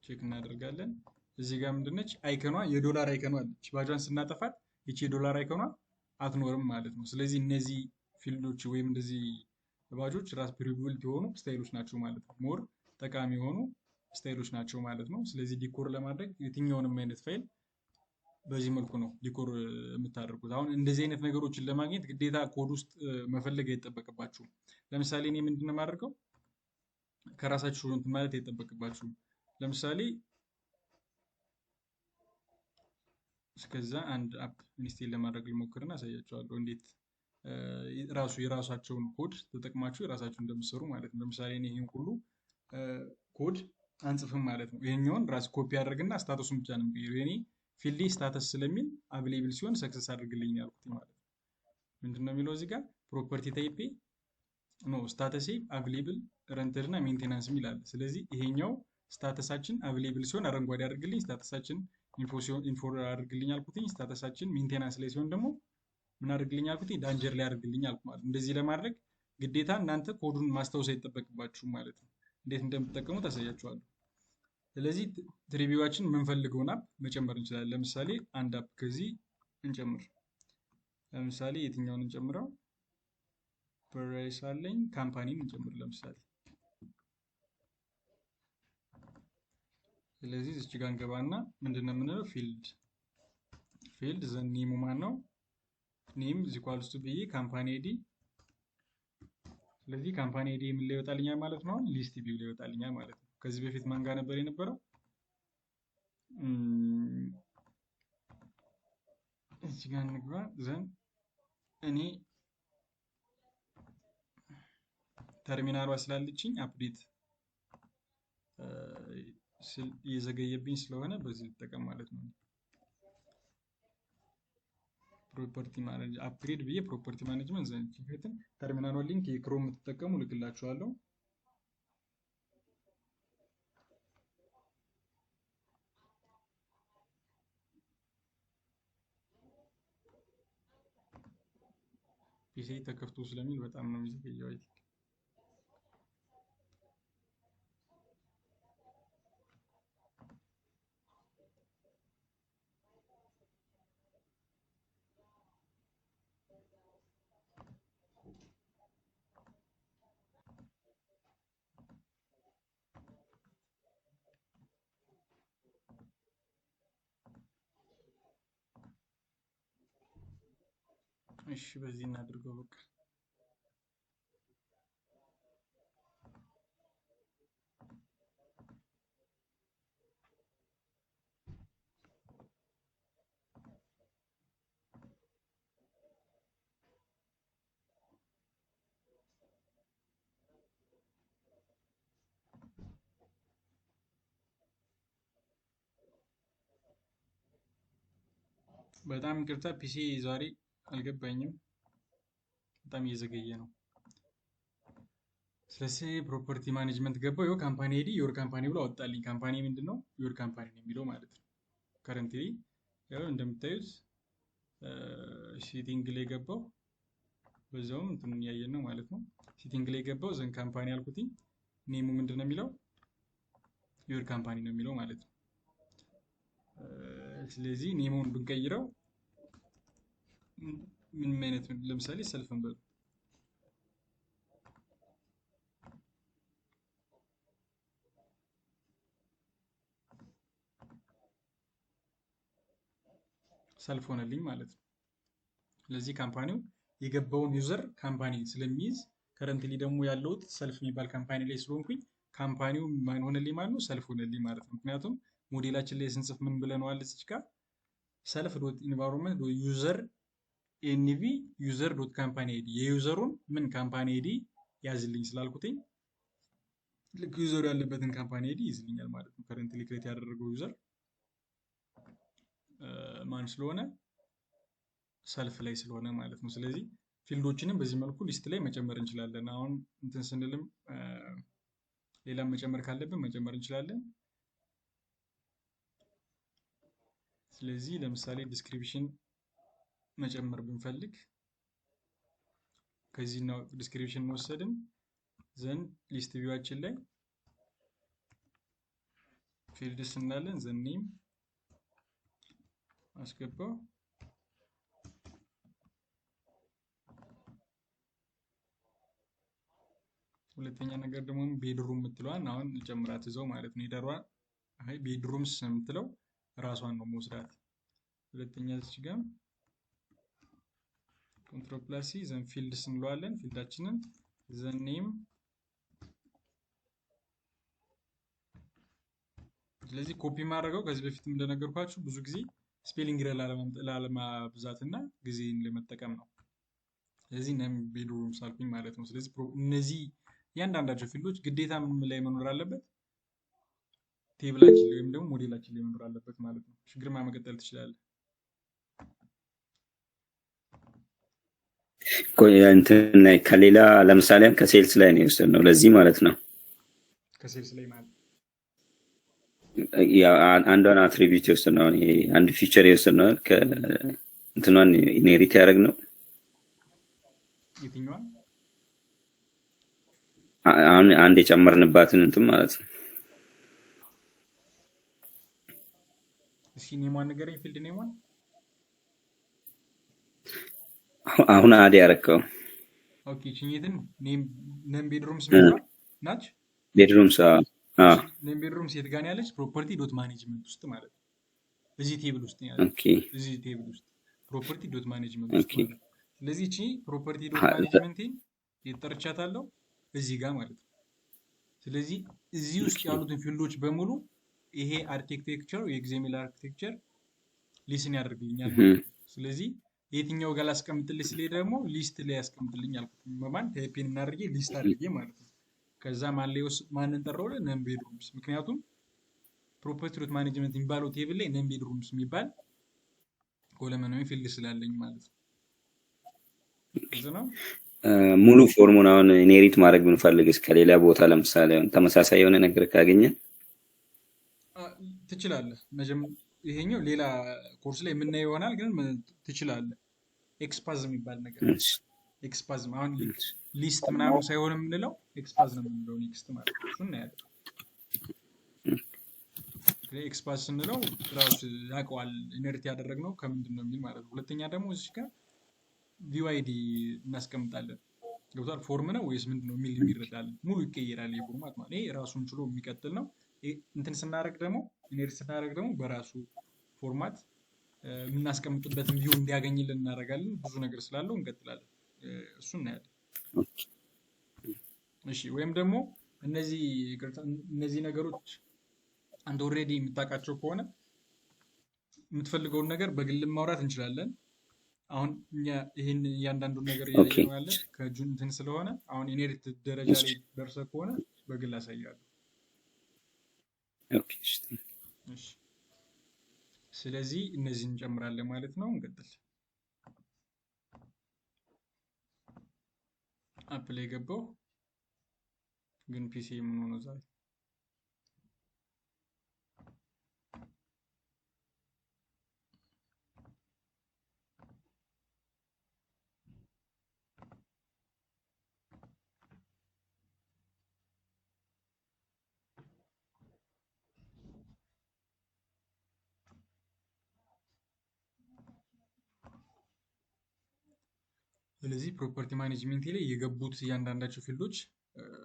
ቼክ እናደርጋለን። እዚህ ጋር ምንድነች አይከኗ የዶላር አይከኗ አለች። ባጇን ስናጠፋት ይቺ የዶላር አይከኗ አትኖርም ማለት ነው። ስለዚህ እነዚህ ፊልዶች ወይም እንደዚህ ባጆች ራስ ፕሪቢልት የሆኑ ስታይሎች ናቸው ማለት ነው። ሞር ጠቃሚ የሆኑ ስታይሎች ናቸው ማለት ነው። ስለዚህ ዲኮር ለማድረግ የትኛውንም አይነት ፋይል በዚህ መልኩ ነው ዲኮር የምታደርጉት። አሁን እንደዚህ አይነት ነገሮችን ለማግኘት ግዴታ ኮድ ውስጥ መፈለግ አይጠበቅባችሁም። ለምሳሌ እኔ ምንድን ነው የማደርገው ከራሳችሁ እንትን ማለት አይጠበቅባችሁም። ለምሳሌ እስከዛ አንድ አፕ ኢንስቴል ለማድረግ ልሞክርና አሳያችኋለሁ እንዴት የራሳቸውን ኮድ ተጠቅማችሁ የራሳችሁን እንደምትሰሩ ማለት ነው። ለምሳሌ እኔ ይሄን ሁሉ ኮድ አንጽፍም ማለት ነው። ይሄኛውን ራስ ኮፒ አድርግና ስታተሱን ብቻ ነው የሚቀይረው። የኔ ፊልዴ ስታተስ ስለሚል አቬሌብል ሲሆን ሰክሰስ አድርግልኝ ያልኩት ማለት ነው። ምንድነው የሚለው እዚህ ጋር ፕሮፐርቲ ታይፔ ኖ ስታተሴ አቬሌብል ረንትድ እና ሜንቴናንስ የሚል አለ። ስለዚህ ይሄኛው ስታተሳችን አቬሌብል ሲሆን አረንጓዴ አድርግልኝ፣ ስታተሳችን ኢንፎ አድርግልኝ አልኩትኝ። ስታተሳችን ሜንቴናንስ ላይ ሲሆን ደግሞ ምን አድርግልኝ አልኩትኝ ዳንጀር ላይ አድርግልኝ አልኩ ማለት ነው። እንደዚህ ለማድረግ ግዴታ እናንተ ኮዱን ማስታወስ አይጠበቅባችሁም ማለት ነው። እንዴት እንደምትጠቀሙ ታሳያችኋለሁ። ስለዚህ ትሪቪዋችን የምንፈልገውን አፕ መጨመር እንችላለን። ለምሳሌ አንድ አፕ ከዚህ እንጨምር። ለምሳሌ የትኛውን እንጨምረው? ፕራይስ አለኝ ካምፓኒን እንጨምር ለምሳሌ። ስለዚህ እዚች ጋር እንገባና ምንድነው የምንለው ፊልድ ዘን ኔሙ ማን ነው? ኔም ዚኳልስቱ ብዬ ካምፓኒ አይዲ። ስለዚህ ካምፓኒ አይዲ ምን ላይ ይወጣልኛል ማለት ነው? ሊስት ቪው ላይ ይወጣልኛል ማለት ነው። ከዚህ በፊት ማን ጋር ነበር የነበረው? እዚህ ጋር እንግባ ዘን እኔ ተርሚናሏ ስላለችኝ አፕዴት እየዘገየብኝ ስለሆነ በዚህ ልጠቀም ማለት ነው። ፕሮፐርቲ ማኔጅ አፕግሬድ ብዬ ፕሮፐርቲ ማኔጅመንት ዘን ቺፌትን ተርሚናሏ ሊንክ የክሮም የምትጠቀሙ ልክላችኋለሁ። ፒሲ ተከፍቶ ስለሚል በጣም ነው የሚዘገየው። እሺ በዚህ እናድርገው በቃ። በጣም ይቅርታ ፒሲ ዛሬ አልገባኝም። በጣም እየዘገየ ነው። ስለዚህ ፕሮፐርቲ ማኔጅመንት ገባው። ይኸው ካምፓኒ አይዲ ዮር ካምፓኒ ብሎ አወጣልኝ። ካምፓኒ ምንድነው? ዮር ካምፓኒ ነው የሚለው ማለት ነው። ከረንትሊ ያው እንደምታዩት ሴቲንግ ላይ ገባው። በዛውም እንትኑን እያየን ነው ማለት ነው። ሴቲንግ ላይ ገባው ዘን ካምፓኒ አልኩትኝ። ኔሙ ምንድነው የሚለው? ዮር ካምፓኒ ነው የሚለው ማለት ነው። ስለዚህ ኔሙን ብንቀይረው ምን አይነት ለምሳሌ ሰልፍ እንበል ሰልፍ ሆነልኝ ማለት ነው። ስለዚህ ካምፓኒው የገባውን ዩዘር ካምፓኒ ስለሚይዝ ከረንትሊ ደግሞ ያለውት ሰልፍ የሚባል ካምፓኒ ላይ ስለሆንኩኝ ካምፓኒው ማን ሆነልኝ ማለት ነው? ሰልፍ ሆነልኝ ማለት ነው። ምክንያቱም ሞዴላችን ላይ ስንጽፍ ምን ብለነዋል? እዚች ጋር ሰልፍ ዶት ኢንቫይሮንመንት ዩዘር ኤንቪ ዩዘር ዶት ካምፓኒ አይዲ የዩዘሩን ምን ካምፓኒ አይዲ ያዝልኝ ስላልኩትኝ ልክ ዩዘሩ ያለበትን ካምፓኒ አይዲ ይዝልኛል ማለት ነው። ከረንትሊ ክሬት ያደረገው ዩዘር ማን ስለሆነ ሰልፍ ላይ ስለሆነ ማለት ነው። ስለዚህ ፊልዶችንም በዚህ መልኩ ሊስት ላይ መጨመር እንችላለን። አሁን እንትን ስንልም ሌላም መጨመር ካለብን መጨመር እንችላለን። ስለዚህ ለምሳሌ ዲስክሪፕሽን መጨመር ብንፈልግ ከዚህ ነው ዲስክሪፕሽን ወሰድን ዘን ሊስት ቪዋችን ላይ ፊልድስ እናለን ዘን ኔም አስገባው። ሁለተኛ ነገር ደግሞ ቤድሩም የምትለዋን አሁን እንጨምራት እዛው ማለት ነው። ሄደሯ አይ ቤድሩምስ የምትለው ራሷን ነው መውሰዳት። ሁለተኛ እዚህ ጋር ኮንትሮል ፕላስ ሲ ዘን ፊልድስ እንለዋለን። ፊልዳችንን ዘን ኔም። ስለዚህ ኮፒ ማድረገው ከዚህ በፊት እንደነገርኳችሁ ብዙ ጊዜ ስፔሊንግ ላለማብዛት እና ጊዜን ለመጠቀም ነው። ስለዚህ ኔም ቤድሩምስ አልኩኝ ማለት ነው። ስለዚህ እነዚህ እያንዳንዳቸው ፊልዶች ግዴታ ምን ላይ መኖር አለበት? ቴብላችን ላይ ወይም ደግሞ ሞዴላችን ላይ መኖር አለበት ማለት ነው። ግርማ መቀጠል ትችላለህ። እንትን ከሌላ ለምሳሌ ከሴልስ ላይ ነው የወሰድነው ለዚህ ማለት ነው። ከሴልስ ላይ ማለት አንዷን አትሪቢዩት የወሰድነው ይሄ አንድ ፊቸር የወሰድነው ከእንትኗን ኢንሄሪት ያደረግነው የትኛዋን? አሁን አንድ የጨመርንባትን እንትን ማለት ነው። እስኪ ኔሟን ንገረኝ። ፊልድ ኔሟን አሁን አድ ያደረከው። ኦኬ ቺኝትን ኔም ቤድሩምስ የሚባል ናች። ቤድሩምስ ኔም ቤድሩምስ የት ጋር ያለች? ፕሮፐርቲ ዶት ማኔጅመንት ውስጥ ማለት ነው። እዚህ ቴብል ውስጥ ያለች። ኦኬ እዚህ ቴብል ውስጥ ፕሮፐርቲ ዶት ማኔጅመንት ውስጥ ማለት ነው። ስለዚህ እቺ ፕሮፐርቲ ዶት ማኔጅመንትን የጠርቻታለሁ እዚህ ጋር ማለት ነው። ስለዚህ እዚህ ውስጥ ያሉትን ፊልዶች በሙሉ ይሄ አርኪቴክቸር የኤግዜሜል አርኪቴክቸር ሊስን ያደርግልኛል ማለት ነው። ስለዚህ የትኛው ጋር ላስቀምጥልኝ ስለ ደግሞ ሊስት ላይ ያስቀምጥልኝ አልኩት። በማን ታይፒን እናድርጌ ሊስት አድርጌ ማለት ነው። ከዛ ማንን ጠራው? ነም ቤድሩምስ። ምክንያቱም ፕሮፐርቲ ዶት ማኔጅመንት የሚባለው ቴብል ላይ ነም ቤድሩምስ የሚባል ኮለመናዊ ፊልድ ስላለኝ ማለት ነው። እዚህ ነው ሙሉ ፎርሙን አሁን ኢንሄሪት ማድረግ ብንፈልግስ ከሌላ ቦታ ለምሳሌ አሁን ተመሳሳይ የሆነ ነገር ካገኘ ትችላለህ። ይሄኛው ሌላ ኮርስ ላይ የምናየው ይሆናል፣ ግን ትችላለህ። ኤክስፓዝ የሚባል ነገር ኤክስፓዝ አሁን ሊስት ምናምን ሳይሆን የምንለው ኤክስፓዝ ነው የምንለው። ኔክስት ማለት ነው። እሱን እናያለን። ኤክስፓዝ ስንለው ራሱ ያውቀዋል ኢንሄሪት ያደረግነው ከምንድን ነው የሚል ማለት ነው። ሁለተኛ ደግሞ እዚህ ጋር ቪዋይዲ እናስቀምጣለን። ገብቷል? ፎርም ነው ወይስ ምንድን ነው የሚል የሚረዳለን። ሙሉ ይቀየራል የፎርማት ማለት ይሄ ራሱን ችሎ የሚቀጥል ነው። እንትን ስናደርግ ደግሞ ኢንሄሪት ስናደርግ ደግሞ በራሱ ፎርማት የምናስቀምጥበትን ቪው እንዲያገኝልን እናደርጋለን። ብዙ ነገር ስላለው እንቀጥላለን። እሱ እናያለን። እሺ ወይም ደግሞ እነዚህ ነገሮች አንተ ኦልሬዲ የምታውቃቸው ከሆነ የምትፈልገውን ነገር በግልም ማውራት እንችላለን። አሁን እኛ ይሄን እያንዳንዱን ነገር እያየነው ያለ ከጁን እንትን ስለሆነ አሁን ኢንሄሪት ደረጃ ላይ ደርሰህ ከሆነ በግል አሳያለሁ። ኦኬ እሺ ስለዚህ እነዚህን እንጨምራለን ማለት ነው። እንቀጥል። አፕ ላይ ገባው፣ ግን ፒሲ ምን ሆኖ ዛሬ ስለዚህ ፕሮፐርቲ ማኔጅመንት ላይ የገቡት እያንዳንዳቸው ፊልዶች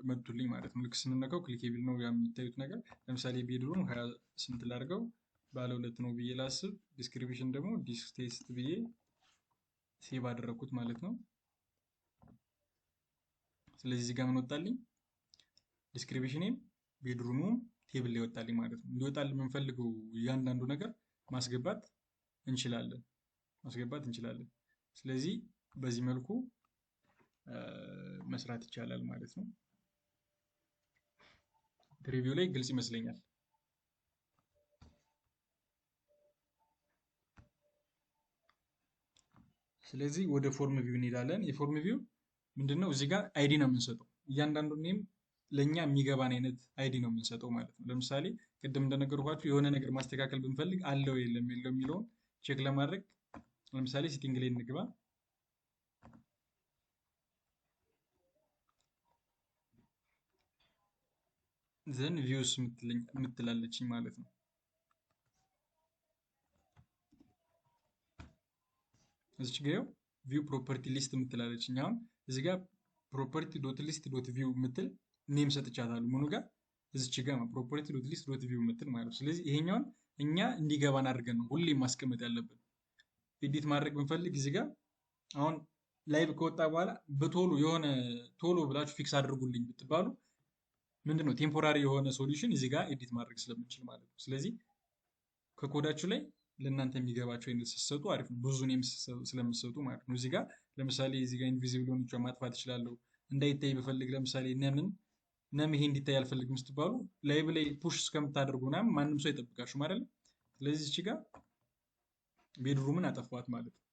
መጡልኝ ማለት ነው። ልክ ስንነካው ክሊኬብል ነው የሚታዩት ነገር። ለምሳሌ ቤድሩም 28 ላድርገው፣ ባለ 2 ነው ብዬ ላስብ። ዲስክሪፕሽን ደግሞ ዲስክ ቴስት ብዬ ሴቭ አደረግኩት ማለት ነው። ስለዚህ እዚህ ጋር ምን ወጣልኝ? ዲስክሪፕሽኔም ቤድሩሙም ቴብል ላይ ወጣልኝ ማለት ነው። እንዲወጣልን የምንፈልገው እያንዳንዱ ነገር ማስገባት እንችላለን። ስለዚህ በዚህ መልኩ መስራት ይቻላል ማለት ነው። ፕሪቪው ላይ ግልጽ ይመስለኛል። ስለዚህ ወደ ፎርም ቪው እንሄዳለን። የፎርም ቪው ምንድነው? እዚህ ጋር አይዲ ነው የምንሰጠው። እያንዳንዱ ኔም ለእኛ የሚገባን አይነት አይዲ ነው የምንሰጠው ማለት ነው። ለምሳሌ ቅድም እንደነገርኳችሁ የሆነ ነገር ማስተካከል ብንፈልግ አለው የለም የሚለውን ቼክ ለማድረግ ለምሳሌ ሲቲንግ ላይ እንግባ። ዘን ቪውስ የምትላለችኝ ማለት ነው። እዚች ጋ ቪው ፕሮፐርቲ ሊስት የምትላለችኝ። አሁን እዚህ ጋር ፕሮፐርቲ ዶት ሊስት ዶት ቪው የምትል ኔም ሰጥቻታለሁ። ምኑ ጋር? እዚች ጋ ፕሮፐርቲ ዶት ሊስት ዶት ቪው የምትል ማለት ነው። ስለዚህ ይሄኛውን እኛ እንዲገባን አድርገን ነው ሁሌም ማስቀመጥ ያለብን። ኤዲት ማድረግ ብንፈልግ እዚህ ጋር አሁን ላይቭ ከወጣ በኋላ በቶሎ የሆነ ቶሎ ብላችሁ ፊክስ አድርጉልኝ ብትባሉ ምንድነው ቴምፖራሪ የሆነ ሶሉሽን እዚህ ጋር ኤዲት ማድረግ ስለምንችል ማለት ነው። ስለዚህ ከኮዳችሁ ላይ ለእናንተ የሚገባቸው አይነት ስትሰጡ አሪፍ ነው፣ ብዙ ኔም ስለምትሰጡ ማለት ነው። እዚህ ጋር ለምሳሌ እዚህ ጋር ኢንቪዚብል ሆኖቿን ማጥፋት እችላለሁ። እንዳይታይ ብፈልግ ለምሳሌ ነም ይሄ እንዲታይ አልፈልግም ስትባሉ ላይቭ ላይ ፑሽ እስከምታደርጉ ምናምን ማንም ሰው አይጠብቃችሁ ማለት ነው። ስለዚህ እዚህ ጋር ቤድሩምን አጠፋዋት ማለት ነው።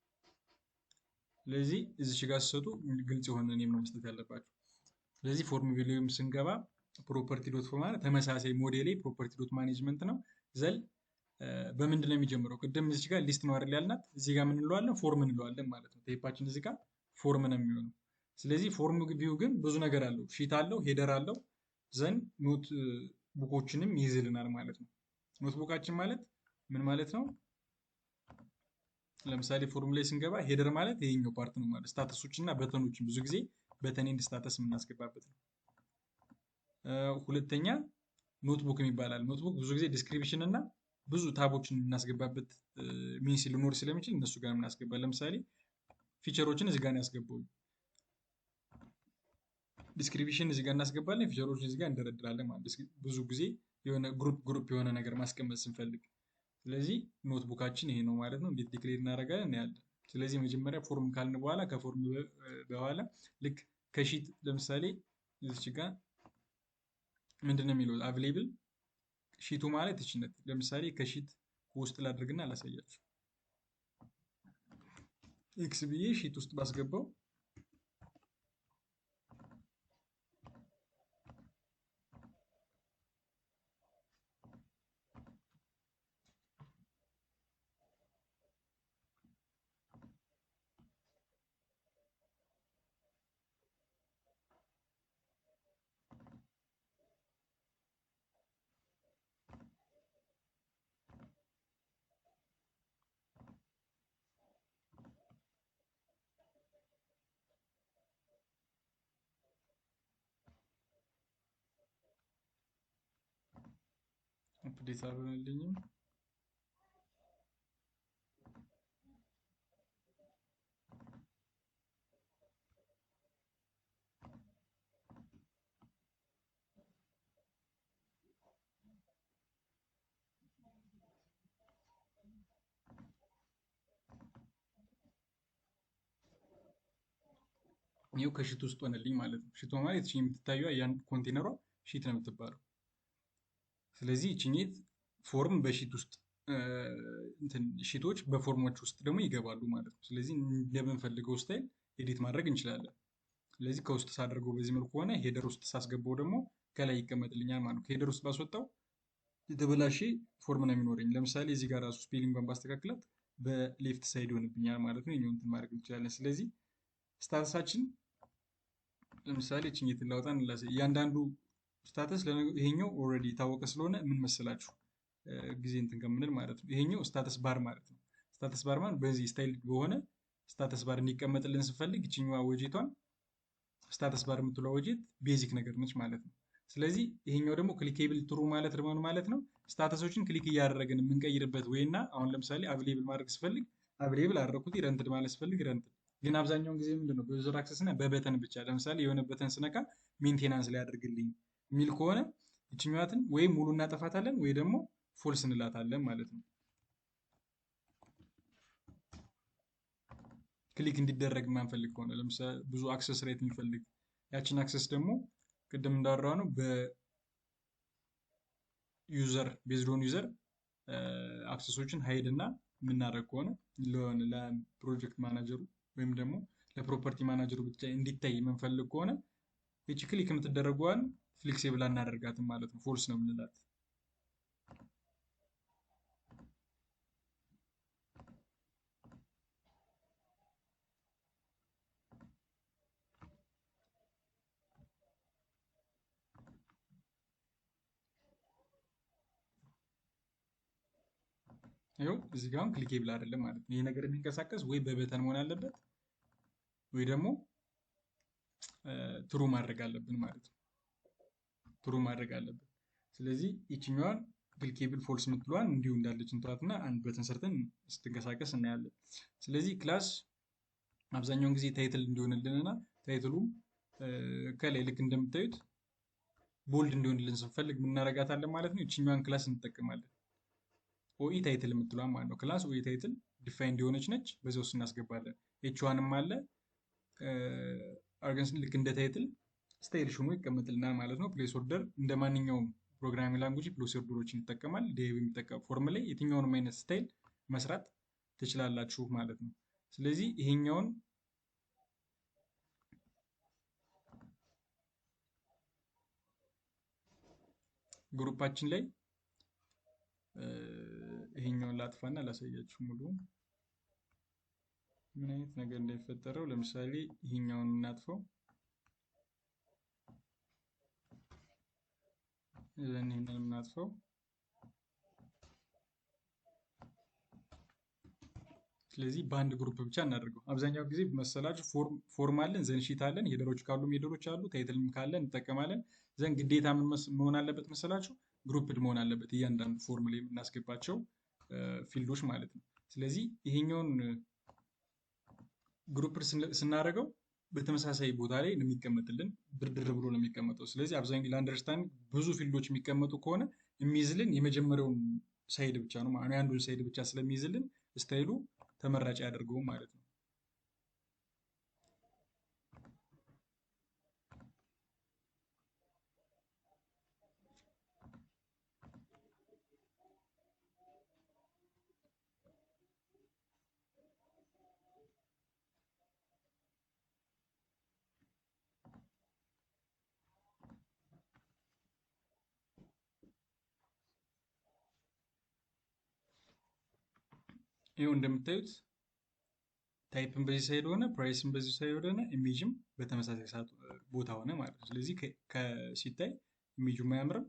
ስለዚህ እዚህ ጋር ስትሰጡ ግልጽ የሆነ ኔም ነው መስጠት ያለባቸው። ስለዚህ ፎርም ቪው ስንገባ ፕሮፐርቲ ዶት ማለት ተመሳሳይ ሞዴል ፕሮፐርቲ ዶት ማኔጅመንት ነው። ዘል በምንድን ነው የሚጀምረው? ቅድም እዚህ ጋር ሊስት ነው አይደል ያልናት፣ እዚህ ጋር ምን እንለዋለን? ፎርም እንለዋለን ማለት ነው። ቴፓችን እዚህ ጋር ፎርም ነው የሚሆነው። ስለዚህ ፎርም ቪው ግን ብዙ ነገር አለው። ሺት አለው፣ ሄደር አለው፣ ዘን ኖት ቡኮችንም ይይዝልናል ማለት ነው። ኖት ቡካችን ማለት ምን ማለት ነው? ለምሳሌ ፎርም ላይ ስንገባ ሄደር ማለት ይሄኛው ፓርት ነው ማለት ስታተሶች እና በተኖችን ብዙ ጊዜ በተን ኤንድ ስታተስ የምናስገባበት ነው። ሁለተኛ ኖትቡክ የሚባላል። ኖትቡክ ብዙ ጊዜ ዲስክሪፕሽን እና ብዙ ታቦችን የምናስገባበት ሚንስ ሊኖር ስለሚችል እነሱ ጋር የምናስገባል። ለምሳሌ ፊቸሮችን እዚህ ጋር ያስገባው ዲስክሪፕሽን እዚህ ጋር እናስገባለን፣ ፊቸሮችን እዚህ ጋር እንደረድራለን ማለት ብዙ ጊዜ የሆነ ግሩፕ የሆነ ነገር ማስቀመጥ ስንፈልግ። ስለዚህ ኖትቡካችን ይሄ ነው ማለት ነው። እንዴት ዲክሌር እናደርጋለን እናያለን። ስለዚህ መጀመሪያ ፎርም ካልን በኋላ ከፎርም በኋላ ልክ ከሺት ለምሳሌ እዚች ጋር ምንድነው የሚለው አቬሌብል ሺቱ ማለት እችነት። ለምሳሌ ከሺት ውስጥ ላድርግና አላሳያችሁ። ኤክስ ብዬ ሺት ውስጥ ባስገባው አፕዴት አልሆነልኝም። ይኸው ከሺት ውስጥ ሆነልኝ ማለት ነው። ሺት ማለት የምትታየዋ ያን ኮንቴነሯ ሺት ነው የምትባለው። ስለዚህ ይችኛት ፎርም በሺት ውስጥ ሺቶች በፎርሞች ውስጥ ደግሞ ይገባሉ ማለት ነው። ስለዚህ እንደምንፈልገው ስታይል ኤዲት ማድረግ እንችላለን። ስለዚህ ከውስጥ ሳደርገው በዚህ መልኩ ሆነ። ሄደር ውስጥ ሳስገባው ደግሞ ከላይ ይቀመጥልኛል ማለት ነው። ከሄደር ውስጥ ባስወጣው የተበላሸ ፎርም ነው የሚኖረኝ። ለምሳሌ እዚህ ጋር ራሱ ስፔሊንጓን ባስተካክላት በሌፍት ሳይድ ይሆንብኛል ማለት ነው። ይሄኛውን እንትን ማድረግ እንችላለን። ስለዚህ ስታተሳችን ለምሳሌ እችን የትላውጣ እንላስ እያንዳንዱ ስታተስ ይሄኛው ኦልሬዲ የታወቀ ስለሆነ ምን መሰላችሁ ጊዜ እንትን ከምንል ማለት ነው። ይሄኛው ስታተስ ባር ማለት ነው። ስታተስ ባር ማለት በዚህ ስታይል በሆነ ስታተስ ባር እንዲቀመጥልን ስንፈልግ ይችኛዋ ወጄቷን ስታተስ ባር የምትለው ወጄት ቤዚክ ነገር ነች ማለት ነው። ስለዚህ ይሄኛው ደግሞ ክሊኬብል ትሩ ማለት ምን ማለት ነው? ስታተሶችን ክሊክ እያደረግን የምንቀይርበት ወይና አሁን ለምሳሌ አብሌብል ማድረግ ስፈልግ አብሌብል አደረኩት፣ ረንትድ ማለት ስፈልግ ረንትድ። ግን አብዛኛውን ጊዜ ምንድነው በዩዘር አክሰስ እና በበተን ብቻ ለምሳሌ የሆነ በተን ስነካ ሜንቴናንስ ላይ ያደርግልኝ የሚል ከሆነ ይችኛዋትን ወይም ሙሉ እናጠፋታለን ወይ ደግሞ ፎልስ እንላታለን ማለት ነው። ክሊክ እንዲደረግ የማንፈልግ ከሆነ ለምሳሌ ብዙ አክሰስ ሬት የሚፈልግ ያችን አክሰስ ደግሞ ቅድም እንዳወራው ነው በዩዘር ቤዝዶን ዩዘር አክሰሶችን ሀይድ እና የምናደርግ ከሆነ ለፕሮጀክት ማናጀሩ ወይም ደግሞ ለፕሮፐርቲ ማናጀሩ ብቻ እንዲታይ የምንፈልግ ከሆነ ይቺ ክሊክ የምትደረገዋን ፍሌክሲብል አናደርጋትም ማለት ነው። ፎልስ ነው የምንላት። ይኸው እዚህ ጋር ክሊኬብል አይደለም ማለት ነው። ይሄ ነገር የሚንቀሳቀስ ወይ በበተን መሆን አለበት ወይ ደግሞ ትሩ ማድረግ አለብን ማለት ነው። ትሩ ማድረግ አለብን። ስለዚህ ይችኛዋን ክሊኬብል ፎልስ የምትለዋን እንዲሁ እንዳለች እንትዋትና አንድ በተን ሰርተን ስትንቀሳቀስ እናያለን። ስለዚህ ክላስ አብዛኛውን ጊዜ ታይትል እንዲሆንልንና ታይትሉ ከላይ ልክ እንደምታዩት ቦልድ እንዲሆንልን ስንፈልግ ምናረጋታለን ማለት ነው። ይችኛዋን ክላስ እንጠቀማለን። ኦኢ ታይትል የምትለዋን ማለት ነው። ክላስ ኦኢ ታይትል ዲፋይን እንዲሆነች ነች። በዚያ ውስጥ እናስገባለን። ኤችዋንም አለ አርገንስ ልክ እንደ ታይትል ስታይል ሆኖ ይቀመጥልናል ማለት ነው። ፕሌስ ኦርደር እንደ ማንኛውም ፕሮግራሚንግ ላንጉጅ ፕሌስ ኦርደሮችን ይጠቀማል። ዴቭ የሚጠቀም ፎርም ላይ የትኛውንም አይነት ስታይል መስራት ትችላላችሁ ማለት ነው። ስለዚህ ይሄኛውን ግሩፓችን ላይ ይሄኛውን ላጥፋና ላሳያችሁ ሙሉ ምን አይነት ነገር እንዳይፈጠረው። ለምሳሌ ይሄኛውን እናጥፈው፣ ይሄንን እናጥፈው። ስለዚህ በአንድ ግሩፕ ብቻ እናደርገው። አብዛኛው ጊዜ መሰላችሁ ፎርም አለን፣ ዘን ሺት አለን፣ ሄደሮች ካሉ ሄደሮች አሉ፣ ታይትልም ካለን እንጠቀማለን። ዘን ግዴታ ምን መሆን አለበት መሰላችሁ? ግሩፕድ መሆን አለበት እያንዳንዱ ፎርም ላይ የምናስገባቸው ፊልዶች ማለት ነው። ስለዚህ ይሄኛውን ግሩፕድ ስናደርገው በተመሳሳይ ቦታ ላይ ነው የሚቀመጥልን፣ ድርድር ብሎ ነው የሚቀመጠው። ስለዚህ አብዛኛው ለአንደርስታንድ ብዙ ፊልዶች የሚቀመጡ ከሆነ የሚይዝልን የመጀመሪያውን ሳይድ ብቻ ነው ማለት ነው። የአንዱን ሳይድ ብቻ ስለሚይዝልን ስታይሉ ተመራጭ ያደርገው ማለት ነው። ይኸው እንደምታዩት ታይፕን በዚህ ሳይድ ሆነ፣ ፕራይስን በዚህ ሳይድ ሆነ፣ ኢሜጅም በተመሳሳይ ሰዓት ቦታ ሆነ ማለት ነው። ስለዚህ ሲታይ ኢሜጁም አያምርም፣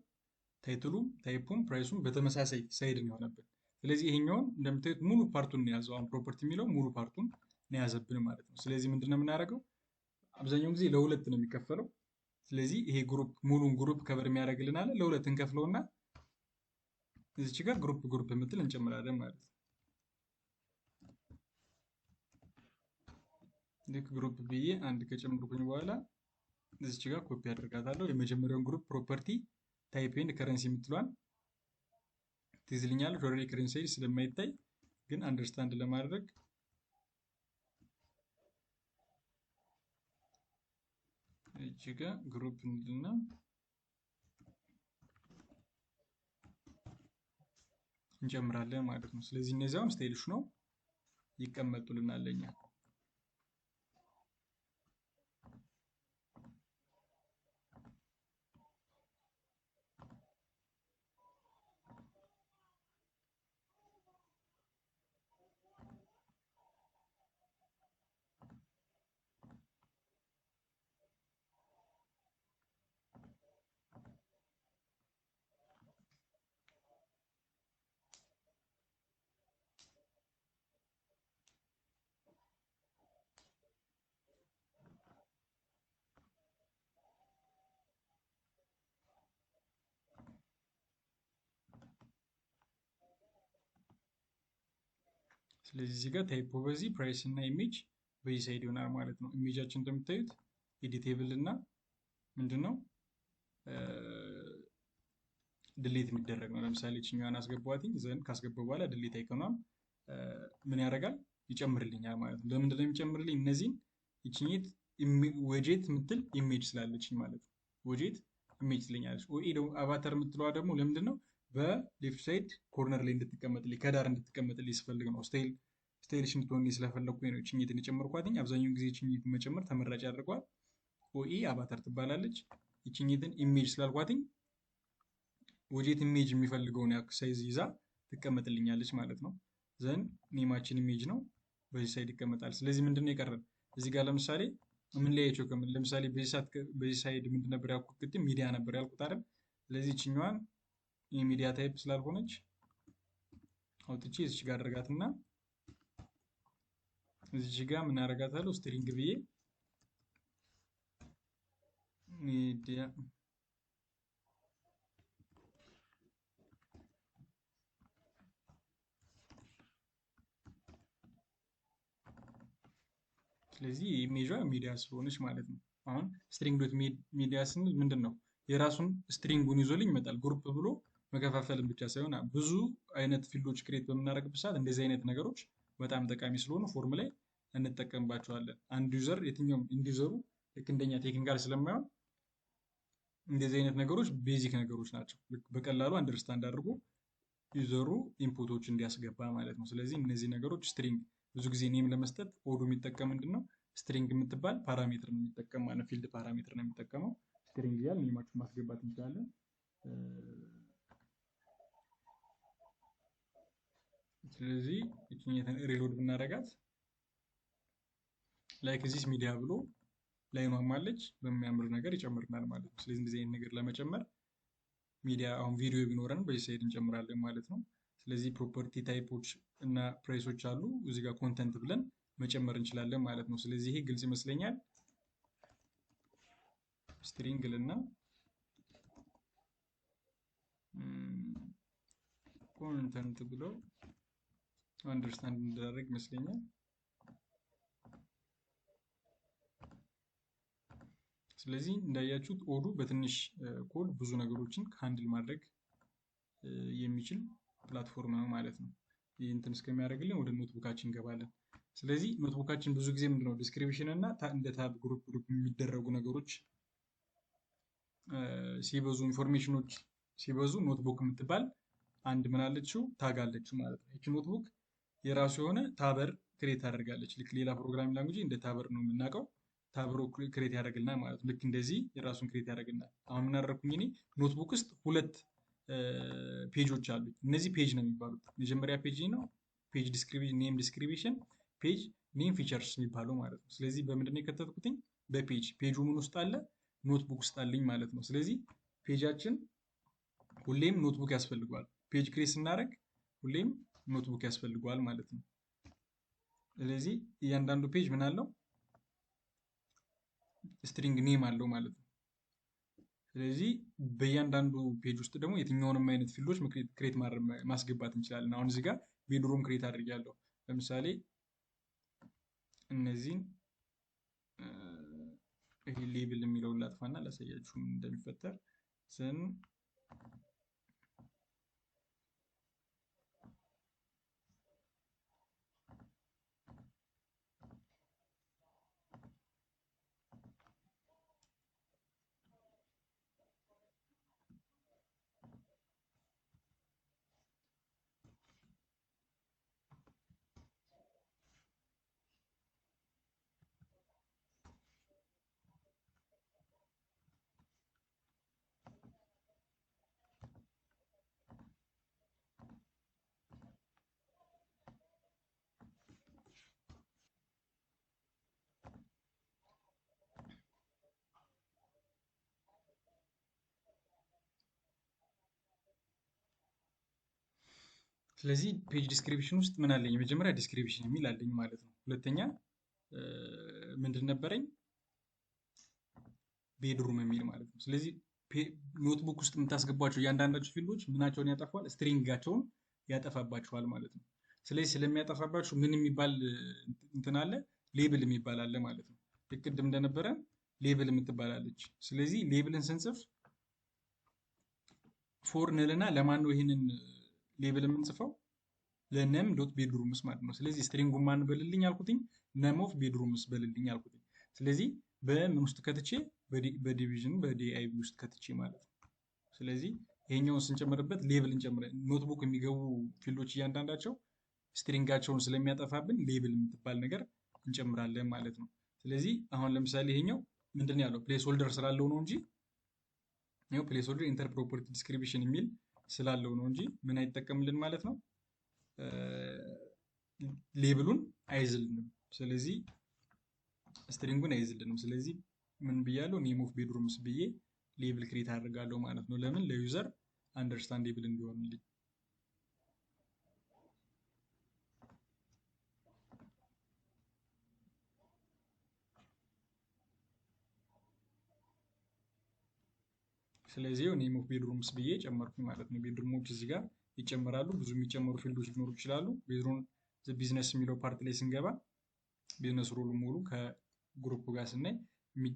ታይትሉም ታይፑም ፕራይሱም በተመሳሳይ ሳይድ ነው የሆነብን። ስለዚህ ይሄኛውን እንደምታዩት ሙሉ ፓርቱን ነው የያዘው። አሁን ፕሮፐርቲ የሚለው ሙሉ ፓርቱን ነው የያዘብን ማለት ነው። ስለዚህ ምንድነው የምናደርገው? አብዛኛውን ጊዜ ለሁለት ነው የሚከፈለው። ስለዚህ ይሄ ግሩፕ ሙሉን ግሩፕ ከበር የሚያደርግልን አለ፣ ለሁለት እንከፍለውና እዚች ጋር ግሩፕ የምትል እንጨምራለን ማለት ነው። ልክ ግሩፕ ብዬ አንድ ከጨምርኩኝ በኋላ እዚች ጋር ኮፒ አድርጋታለሁ። የመጀመሪያውን ግሩፕ ፕሮፐርቲ ታይፕ ኤንድ ከረንሲ የምትሏን ትይዝልኛለች። ኦልሬዲ ከረንሲ ስለማይታይ ግን አንደርስታንድ ለማድረግ እዚች ጋር ግሩፕ እንልና እንጨምራለን ማለት ነው። ስለዚህ እነዚያውን ስታይልሽ ነው ይቀመጡልናል ለኛ። ስለዚህ እዚህ ጋር ታይፖ በዚህ ፕራይስ እና ኢሜጅ በዚህ ሳይድ ይሆናል ማለት ነው። ኢሜጃችን እንደምታዩት ኤዲቴብል እና ምንድን ነው ድሌት የሚደረግ ነው። ለምሳሌ ችኛዋን አስገባዋትኝ ዘንድ ካስገባ በኋላ ድሌት አይቀኗም ምን ያደርጋል ይጨምርልኛል ማለት ነው። ለምንድነው የሚጨምርልኝ? እነዚህን ይችኝት ወጄት ምትል ኢሜጅ ስላለችኝ ማለት ነው። ወጄት ኢሜጅ ትለኛለች። ኦኤ ደግሞ አቫተር የምትለዋ ደግሞ ለምንድን ነው በሌፍት ሳይድ ኮርነር ላይ እንድትቀመጥልኝ ከዳር እንድትቀመጥልኝ ስፈልግ ነው። ስታይልሽ እንድትሆንልኝ ስለፈለግኩኝ ነው ችኝትን የጨመርኳትኝ። አብዛኛውን ጊዜ ችኝትን መጨመር ተመራጭ ያደርገዋል። ኦኤ አቫተር ትባላለች። ይችኝትን ኢሜጅ ስላልኳትኝ ወጄት ኢሜጅ የሚፈልገውን ያክል ሳይዝ ይዛ ትቀመጥልኛለች ማለት ነው። ዘን ኔማችን ኢሜጅ ነው በዚህ ሳይድ ይቀመጣል። ስለዚህ ምንድን ነው የቀረን እዚህ ጋር ለምሳሌ ምን ላያቸው ለምሳሌ በዚህ ሳይድ ምንድን ነበር ያልኩት ቅድም ሚዲያ ነበር ያልኩት አይደል? ስለዚህ ይችኛዋን የሚዲያ ታይፕ ስላልሆነች አውጥቼ እዚች ጋር አደርጋትና እዚች ጋር ምን አደርጋታለሁ ስትሪንግ ብዬ ሚዲያ ስለዚህ ኢሜጇ ሚዲያ ስለሆነች ማለት ነው። አሁን ስትሪንግ ዶት ሚዲያ ስንል ምንድን ነው የራሱን ስትሪንጉን ይዞልኝ ይመጣል። ግሩፕ ብሎ መከፋፈልን ብቻ ሳይሆን ብዙ አይነት ፊልዶች ክሬት በምናደርግበት ሰዓት እንደዚህ አይነት ነገሮች በጣም ጠቃሚ ስለሆኑ ፎርም ላይ እንጠቀምባቸዋለን። አንድ ዩዘር የትኛውም ኢንዲዩዘሩ ልክ እንደኛ ቴክኒካል ስለማይሆን እንደዚህ አይነት ነገሮች ቤዚክ ነገሮች ናቸው። በቀላሉ አንደርስታንድ አድርጎ ዩዘሩ ኢንፑቶች እንዲያስገባ ማለት ነው። ስለዚህ እነዚህ ነገሮች ስትሪንግ ብዙ ጊዜ ኔም ለመስጠት ኦዱ የሚጠቀም ምንድን ነው ስትሪንግ የምትባል ፓራሜትር ነው የሚጠቀም ማለት ፊልድ ፓራሜትር ነው የሚጠቀመው። ስትሪንግ እያል ኔማችን ማስገባት እንችላለን። ስለዚህ እችኛትን ሪሎድ ብናደርጋት ላይክ ዚስ ሚዲያ ብሎ ላይኗም አለች በሚያምር ነገር ይጨምርናል ማለት ነው። ስለዚህ እንደዚህ አይነት ነገር ለመጨመር ሚዲያ አሁን ቪዲዮ ቢኖረን በዚህ ሳይድ እንጨምራለን ማለት ነው። ስለዚህ ፕሮፐርቲ ታይፖች እና ፕራይሶች አሉ። እዚህ ጋር ኮንተንት ብለን መጨመር እንችላለን ማለት ነው። ስለዚህ ይሄ ግልጽ ይመስለኛል። ስትሪንግ ልና ኮንተንት ብለው አንደርስታንድ እንዳደረግ ይመስለኛል። ስለዚህ እንዳያችሁት ኦዱ በትንሽ ኮድ ብዙ ነገሮችን ሃንድል ማድረግ የሚችል ፕላትፎርም ነው ማለት ነው። ይህ እንትን እስከሚያደርግልን ወደ ኖትቡካችን እንገባለን። ስለዚህ ኖትቡካችን ብዙ ጊዜ ምንድነው ዲስክሪፕሽን እና እንደ ታብ ግሩፕ የሚደረጉ ነገሮች ሲበዙ ኢንፎርሜሽኖች ሲበዙ ኖትቡክ የምትባል አንድ ምን አለችው ታግ አለችው ማለት ነው። ይቺ ኖትቡክ የራሱ የሆነ ታበር ክሬት ታደርጋለች። ልክ ሌላ ፕሮግራሚንግ ላንጉጅ እንደ ታበር ነው የምናውቀው። ታብሮ ክሬት ያደርግልናል ማለት ነው። ልክ እንደዚህ የራሱን ክሬት ያደርግልናል። አሁን ምን አደረኩኝ እኔ ኖትቡክ ውስጥ ሁለት ፔጆች አሉ። እነዚህ ፔጅ ነው የሚባሉት። መጀመሪያ ፔጅ ነው ፔጅ ዲስክሪፕሽን፣ ኔም ዲስክሪፕሽን፣ ፔጅ ኔም ፊቸርስ የሚባለው ማለት ነው። ስለዚህ በምንድን ነው የከተትኩትኝ? በፔጅ ፔጁ ምን ውስጥ አለ? ኖትቡክ ውስጥ አለኝ ማለት ነው። ስለዚህ ፔጃችን ሁሌም ኖትቡክ ያስፈልገዋል። ፔጅ ክሬት ስናደርግ ሁሌም ኖትቡክ ያስፈልገዋል ማለት ነው። ስለዚህ እያንዳንዱ ፔጅ ምን አለው? ስትሪንግ ኔም አለው ማለት ነው። ስለዚህ በእያንዳንዱ ፔጅ ውስጥ ደግሞ የትኛውንም አይነት ፊልዶች ክሬት ማስገባት እንችላለን። አሁን እዚህ ጋር ቤድሩም ክሬት አድርጌያለሁ። ለምሳሌ እነዚህን ይሄ ሌብል የሚለውን ላጥፋና ላሳያችሁ እንደሚፈጠር ስን ስለዚህ ፔጅ ዲስክሪፕሽን ውስጥ ምን አለኝ? የመጀመሪያ ዲስክሪፕሽን የሚል አለኝ ማለት ነው። ሁለተኛ ምንድን ነበረኝ? ቤድሩም የሚል ማለት ነው። ስለዚህ ኖትቡክ ውስጥ የምታስገቧቸው እያንዳንዳቸው ፊልዶች ምናቸውን ያጠፋል? ስትሪንጋቸውን ያጠፋባቸዋል ማለት ነው። ስለዚህ ስለሚያጠፋባችሁ ምን የሚባል እንትን አለ? ሌብል የሚባል አለ ማለት ነው። ቅድም እንደነበረ ሌብል የምትባላለች። ስለዚህ ሌብልን ስንጽፍ ፎር እንልና ለማን ነው ይህንን ሌብል የምንጽፈው? ለነም ዶት ቤድሩምስ ማለት ነው። ስለዚህ ስትሪንጉን ማን በልልኝ አልኩትኝ? ነም ኦፍ ቤድሩምስ በልልኝ አልኩትኝ። ስለዚህ በምን ውስጥ ከትቼ? በዲቪዥን በዲአይቪ ውስጥ ከትቼ ማለት ነው። ስለዚህ ይሄኛውን ስንጨምርበት ሌብል እንጨምረ ኖትቡክ የሚገቡ ፊልዶች እያንዳንዳቸው ስትሪንጋቸውን ስለሚያጠፋብን ሌብል የምትባል ነገር እንጨምራለን ማለት ነው። ስለዚህ አሁን ለምሳሌ ይሄኛው ምንድን ያለው ፕሌስ ሆልደር ስላለው ነው እንጂ ይኸው ፕሌስ ሆልደር ኢንተር ፕሮፐርቲ ዲስክሪፕሽን የሚል ስላለው ነው እንጂ ምን አይጠቀምልን ማለት ነው? ሌብሉን አይዝልንም። ስለዚህ ስትሪንጉን አይዝልንም። ስለዚህ ምን ብያለሁ? ኔም ኦፍ ቤድሩምስ ብዬ ሌብል ክሬት አድርጋለሁ ማለት ነው። ለምን? ለዩዘር አንደርስታንዴብል እንዲሆንልኝ። ስለዚህ ኔም ኦፍ ቤድሩምስ ብዬ ጨመርኩኝ ማለት ነው። ቤድሩሞች እዚህ ጋር ይጨመራሉ። ብዙ የሚጨመሩ ፊልዶች ሊኖሩ ይችላሉ። ቤዝሮን ቢዝነስ የሚለው ፓርት ላይ ስንገባ ቢዝነስ ሮሉ ሙሉ ከግሩፕ ጋር ስናይ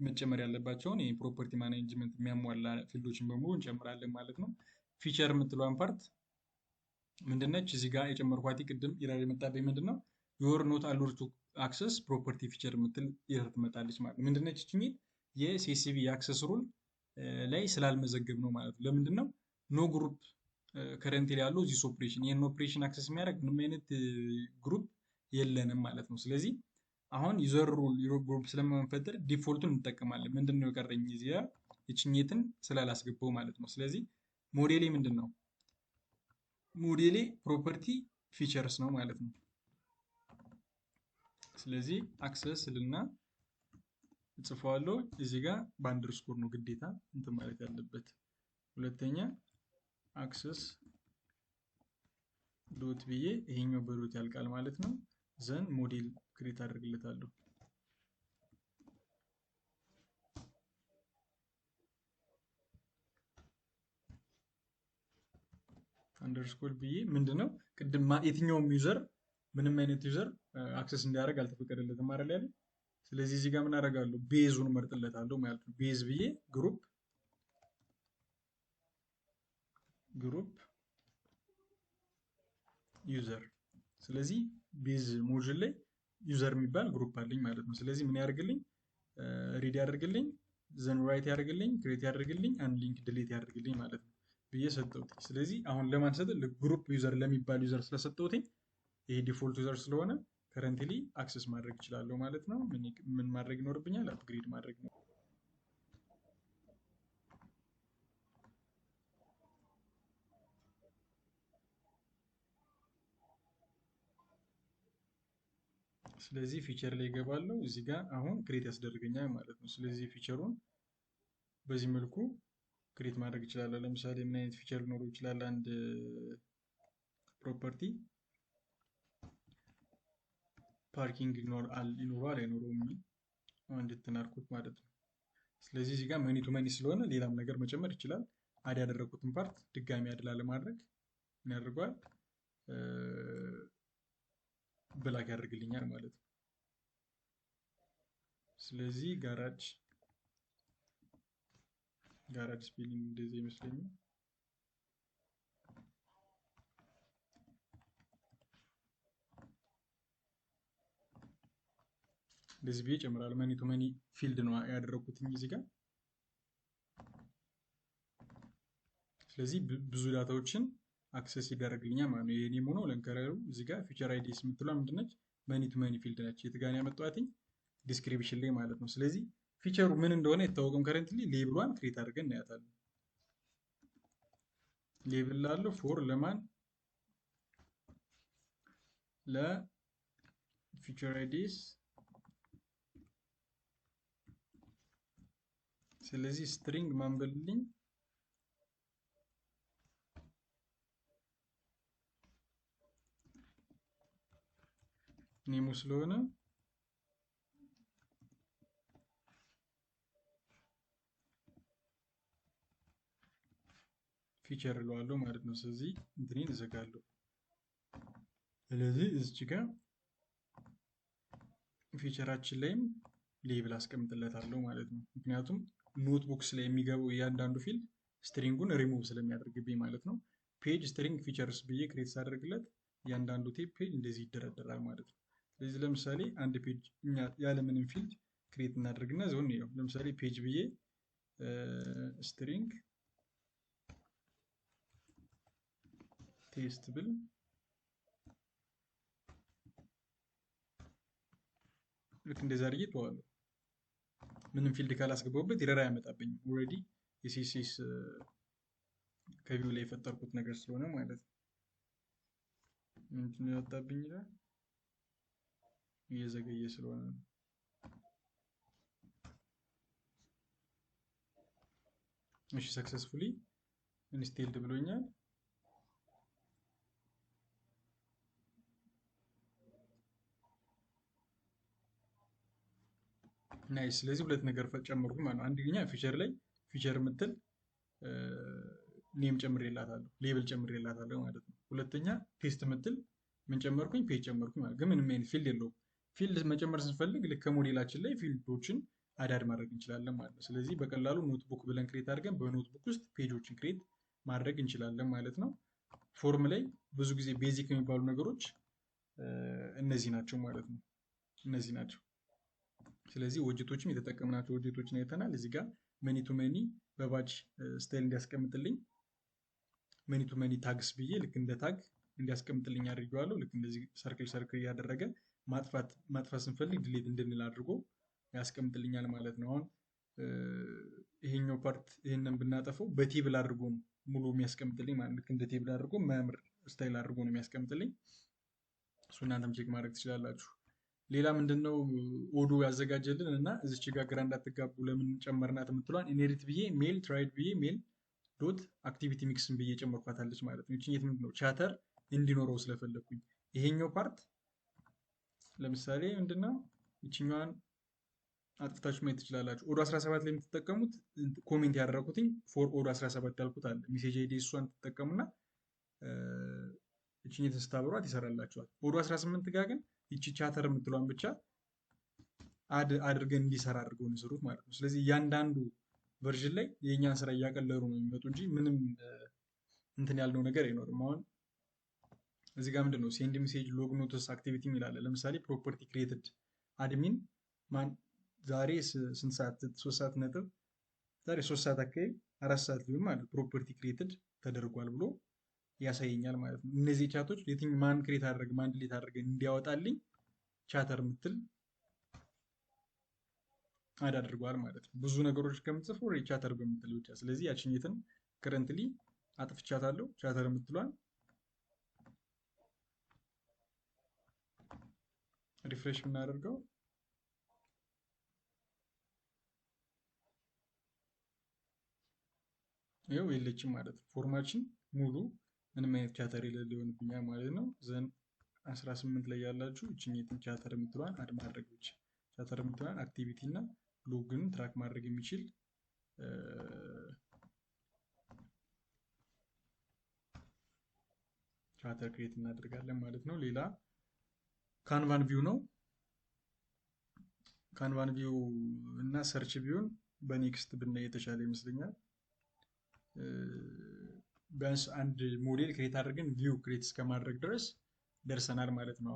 መጨመር ያለባቸውን የፕሮፐርቲ ማኔጅመንት የሚያሟላ ፊልዶችን በሙሉ እንጨምራለን ማለት ነው። ፊቸር የምትለዋን ፓርት ምንድነች? እዚህ ጋር የጨመርኳት ቅድም ኢረር የመጣብኝ ምንድነው? ዩር ኖት አሎውድ ቱ አክሰስ ፕሮፐርቲ ፊቸር የምትል ኢረር ትመጣለች ማለት ነው። ምንድነች? ችኝት የሲሲቢ የአክሰስ ሩል ላይ ስላልመዘገብ ነው ማለት ነው። ለምንድን ነው? ኖ ግሩፕ ከረንት ያለው ዚስ ኦፕሬሽን ይህን ኦፕሬሽን አክሰስ የሚያደርግ ምንም አይነት ግሩፕ የለንም ማለት ነው። ስለዚህ አሁን ዩዘር ሩል ግሩፕ ስለማንፈጥር ዲፎልቱን እንጠቀማለን። ምንድን ነው የቀረኝ? እዚህ ጋር የችኝትን ስላላስገባው ማለት ነው። ስለዚህ ሞዴሌ ምንድን ነው? ሞዴሌ ፕሮፐርቲ ፊቸርስ ነው ማለት ነው። ስለዚህ አክሰስ ልና እጽፈዋለሁ። እዚህ ጋር በአንደርስኮር ነው ግዴታ እንትን ማለት ያለበት። ሁለተኛ አክሰስ ዶት ብዬ ይሄኛው በዶት ያልቃል ማለት ነው። ዘን ሞዴል ክሬት አድርግለታለሁ። አንደርስኮር ብዬ ምንድነው ቅድም የትኛውም ዩዘር ምንም አይነት ዩዘር አክሰስ እንዲያደርግ አልተፈቀደለትም አይደል ያለ። ስለዚህ እዚህ ጋር ምን አደርጋለሁ? ቤዙን መርጥለታለሁ ማለት ነው። ቤዝ ብዬ ግሩፕ ዩዘር። ስለዚህ ቤዝ ሞጁል ላይ ዩዘር የሚባል ግሩፕ አለኝ ማለት ነው። ስለዚህ ምን ያደርግልኝ? ሪድ ያደርግልኝ፣ ዘን ራይት ያደርግልኝ፣ ክሬት ያደርግልኝ፣ አንድ ሊንክ ድሌት ያደርግልኝ ማለት ነው ብዬ ሰጠሁት። ስለዚህ አሁን ለማን ሰጠ? ግሩፕ ዩዘር ለሚባል ዩዘር ስለሰጠሁት ይሄ ዲፎልት ዩዘር ስለሆነ ከረንትሊ አክሰስ ማድረግ እችላለሁ ማለት ነው። ምን ማድረግ ይኖርብኛል? አፕግሬድ ማድረግ ነው። ስለዚህ ፊቸር ላይ ይገባለሁ። እዚህ ጋር አሁን ክሬት ያስደርገኛል ማለት ነው። ስለዚህ ፊቸሩን በዚህ መልኩ ክሬት ማድረግ እችላለሁ። ለምሳሌ ምን አይነት ፊቸር ሊኖረው ይችላል? አንድ ፕሮፐርቲ ፓርኪንግ ይኖራል አይኖረውም የሚል እንድትን አልኩት ማለት ነው። ስለዚህ እዚህ ጋር መኒ ቱ መኒ ስለሆነ ሌላም ነገር መጨመር ይችላል። አድ ያደረኩትን ፓርት ድጋሚ አድ ላለማድረግ ምን ያደርገዋል? ብላክ ያደርግልኛል ማለት ነው። ስለዚህ ጋራጅ ስፔሊንግ እንደዚህ ይመስለኛል። እንደዚህ ብዬ ጨምራለሁ። መኒ ቱ መኒ ፊልድ ነው ያደረኩትኝ እዚህ ጋር። ስለዚህ ብዙ ዳታዎችን አክሰስ ይደረግልኛል ማለት ነው። የኔም ሆኖ ለንከረሩ እዚህ ጋር ፊቸር አይዲስ የምትለው ምንድነች? መኒ ቱ መኒ ፊልድ ነች። የት ጋር ነው ያመጣኋትኝ? ዲስክሪፕሽን ላይ ማለት ነው። ስለዚህ ፊቸሩ ምን እንደሆነ አይታወቅም። ከረንትሊ ሌብሏን ክሬት አድርገን እናያታለን። ሌብል ላለው ፎር ለማን? ለፊቸር አይዲስ። ስለዚህ ስትሪንግ ማንበልልኝ ኔሙ ስለሆነ ፊቸር እለዋለሁ ማለት ነው። ስለዚህ እንትኔን እዘጋለሁ። ስለዚህ እዚች ጋር ፊቸራችን ላይም ሌብል አስቀምጥለታለሁ ማለት ነው። ምክንያቱም ኖትቡክስ ላይ የሚገባው እያንዳንዱ ፊልድ ስትሪንጉን ሪሙቭ ስለሚያደርግብኝ ማለት ነው። ፔጅ ስትሪንግ ፊቸርስ ብዬ ክሬት ሳደርግለት እያንዳንዱ ፔጅ እንደዚህ ይደረደራል ማለት ነው። ስለዚህ ለምሳሌ አንድ ፔጅ እኛ ያለምንም ፊልድ ክሬት እናደርግና ዞን ነው። ለምሳሌ ፔጅ ብዬ ስትሪንግ ቴስት ብል ልክ እንደዛ አድርጌ ተዋለሁ። ምንም ፊልድ ካላስገባሁበት ኤረር አያመጣብኝም። ኦልሬዲ የሲኤስኤስ ከቪው ላይ የፈጠርኩት ነገር ስለሆነ ማለት ነው። ምንድን ነው ያወጣብኝ ይላል፣ እየዘገየ ስለሆነ ነው። እሺ ሰክሰስፉሊ ኢንስቴልድ ብሎኛል። ናይስ። ስለዚህ ሁለት ነገር ጨመርኩ ማለት ነው። አንደኛ ፊቸር ላይ ፊቸር የምትል ኔም ጨምሬላታለሁ፣ ሌብል ጨምሬላታለሁ ማለት ነው። ሁለተኛ ቴስት የምትል ምን ጨመርኩኝ? ፔጅ ጨመርኩኝ ማለት ግን ምንም አይነት ፊልድ የለውም። ፊልድ መጨመር ስንፈልግ ልክ ከሞዴላችን ላይ ፊልዶችን አዳድ ማድረግ እንችላለን ማለት ነው። ስለዚህ በቀላሉ ኖትቡክ ብለን ክሬት አድርገን በኖትቡክ ውስጥ ፔጆችን ክሬት ማድረግ እንችላለን ማለት ነው። ፎርም ላይ ብዙ ጊዜ ቤዚክ የሚባሉ ነገሮች እነዚህ ናቸው ማለት ነው። እነዚህ ናቸው። ስለዚህ ኦብጀክቶችም የተጠቀምናቸው ኦብጀክቶችን አይተናል። እዚህ ጋር መኒ ቱ መኒ በባጅ ስታይል እንዲያስቀምጥልኝ መኒ ቱ መኒ ታግስ ብዬ ልክ እንደ ታግ እንዲያስቀምጥልኝ አድርጌዋለሁ። ልክ እንደዚህ ሰርክል ሰርክል እያደረገ ማጥፋት ስንፈልግ ድሌት እንድንል አድርጎ ያስቀምጥልኛል ማለት ነው። አሁን ይሄኛው ፓርት ይሄንን ብናጠፈው በቴብል አድርጎ ነው ሙሉ የሚያስቀምጥልኝ ማለት ልክ እንደ ቴብል አድርጎ የማያምር ስታይል አድርጎ ነው የሚያስቀምጥልኝ። እሱ እናንተም ቼክ ማድረግ ትችላላችሁ። ሌላ ምንድነው ኦዶ ያዘጋጀልን እና እዚች ጋር ግራ እንዳትጋቡ ለምን ጨመርናት የምትሏን ኢንሄሪት ብዬ ሜል ትራይድ ብዬ ሜል ዶት አክቲቪቲ ሚክስን ብዬ ጨመርኳታለች ማለት ነው። ይችኛት ምንድነው ቻተር እንዲኖረው ስለፈለግኩኝ ይሄኛው ፓርት ለምሳሌ ምንድነው ይችኛዋን አጥፍታችሁ ማየት ትችላላችሁ። ኦዶ 17 ላይ የምትጠቀሙት ኮሜንት ያደረኩትኝ ፎር ኦዶ 17 ያልኩት አለ ሜሴጅ አይዲ እሷን ትጠቀሙና ይችኛትን ስታብሯት ይሰራላችኋል። ኦዶ 18 ጋር ግን ይቺ ቻተር የምትሏን ብቻ አድርገን እንዲሰራ አድርገው የሚሰሩት ማለት ነው። ስለዚህ እያንዳንዱ ቨርዥን ላይ የእኛን ስራ እያቀለሉ ነው የሚመጡ እንጂ ምንም እንትን ያልነው ነገር አይኖርም። አሁን እዚህ ጋር ምንድን ነው ሴንድ ሜሴጅ ሎግ ኖትስ አክቲቪቲ ይላል። ለምሳሌ ፕሮፐርቲ ክሬትድ አድሚን ማን ዛሬ ስንት ሰዓት 3 ሰዓት ነጥብ ዛሬ 3 ሰዓት አካባቢ 4 ሰዓት ሊሆን ማለት ፕሮፐርቲ ክሬትድ ተደርጓል ብሎ ያሳየኛል ማለት ነው። እነዚህ ቻቶች የትኛው ማን ክሬት አደረገ ማን ዲሊት አደረገ እንዲያወጣልኝ ቻተር የምትል አድ አድርጓል ማለት ነው። ብዙ ነገሮች ከምጽፉ ቻተር በምትል ብቻ። ስለዚህ ያችኝትን ከረንትሊ አጥፍቻታለሁ። ቻተር የምትሏን ሪፍሬሽ የምናደርገው ይኸው የለችም ማለት ነው። ፎርማችን ሙሉ ምንም አይነት ቻተር የሌለ ይሆንብኛል ማለት ነው። ዘን 18 ላይ ያላችሁ እችኝትን ቻተር የምትሏን አድ ማድረግ ብቻ። ቻተር የምትሏን አክቲቪቲ እና ሎግን ትራክ ማድረግ የሚችል ቻተር ክሬት እናደርጋለን ማለት ነው። ሌላ ካንቫን ቪው ነው። ካንቫን ቪው እና ሰርች ቪውን በኔክስት ብናይ የተሻለ ይመስለኛል። ቢያንስ አንድ ሞዴል ክሬት አድርገን ቪው ክሬት እስከማድረግ ድረስ ደርሰናል ማለት ነው።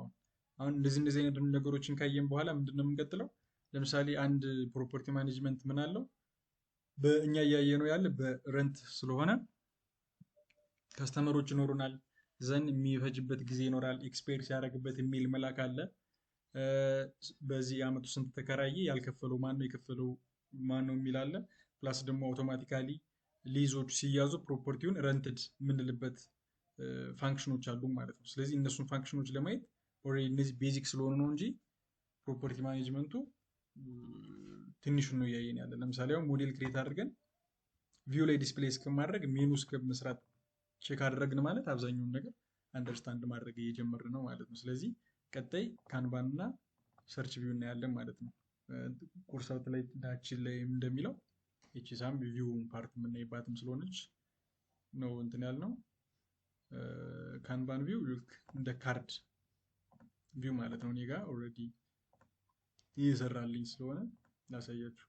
አሁን እንደዚህ አይነት ነገሮችን ካየን በኋላ ምንድነው የምንቀጥለው? ለምሳሌ አንድ ፕሮፐርቲ ማኔጅመንት ምን አለው በእኛ እያየ ነው ያለ በረንት ስለሆነ ከስተመሮች ይኖሩናል፣ ዘን የሚፈጅበት ጊዜ ይኖራል፣ ኤክስፔር ሲያደርግበት የሚል መላክ አለ። በዚህ አመቱ ስንት ተከራየ፣ ያልከፈለው ማን ነው፣ የከፈለው ማን ነው የሚል አለ። ፕላስ ደግሞ አውቶማቲካሊ ሊዞች ሲያዙ ፕሮፐርቲውን ረንትድ የምንልበት ፋንክሽኖች አሉ ማለት ነው። ስለዚህ እነሱን ፋንክሽኖች ለማየት ኦልሬዲ እነዚህ ቤዚክ ስለሆኑ ነው እንጂ ፕሮፐርቲ ማኔጅመንቱ ትንሹን ነው እያየን ያለ። ለምሳሌ አሁን ሞዴል ክሬት አድርገን ቪው ላይ ዲስፕሌይ እስከማድረግ ሜኑ እስከ መስራት ቼክ አደረግን ማለት አብዛኛውን ነገር አንደርስታንድ ማድረግ እየጀመርን ነው ማለት ነው። ስለዚህ ቀጣይ ካንቫን እና ሰርች ቪው እናያለን ማለት ነው። ኮርስ አውት ላይ ዳችን ላይ እንደሚለው ይቺ ሳም ቪው ፓርት የምናይባትም ስለሆነች ነው እንትን ያልነው። ካንቫን ቪው ልክ እንደ ካርድ ቪው ማለት ነው። እኔ ጋር ኦልሬዲ እየሰራልኝ ስለሆነ ላሳያችሁ።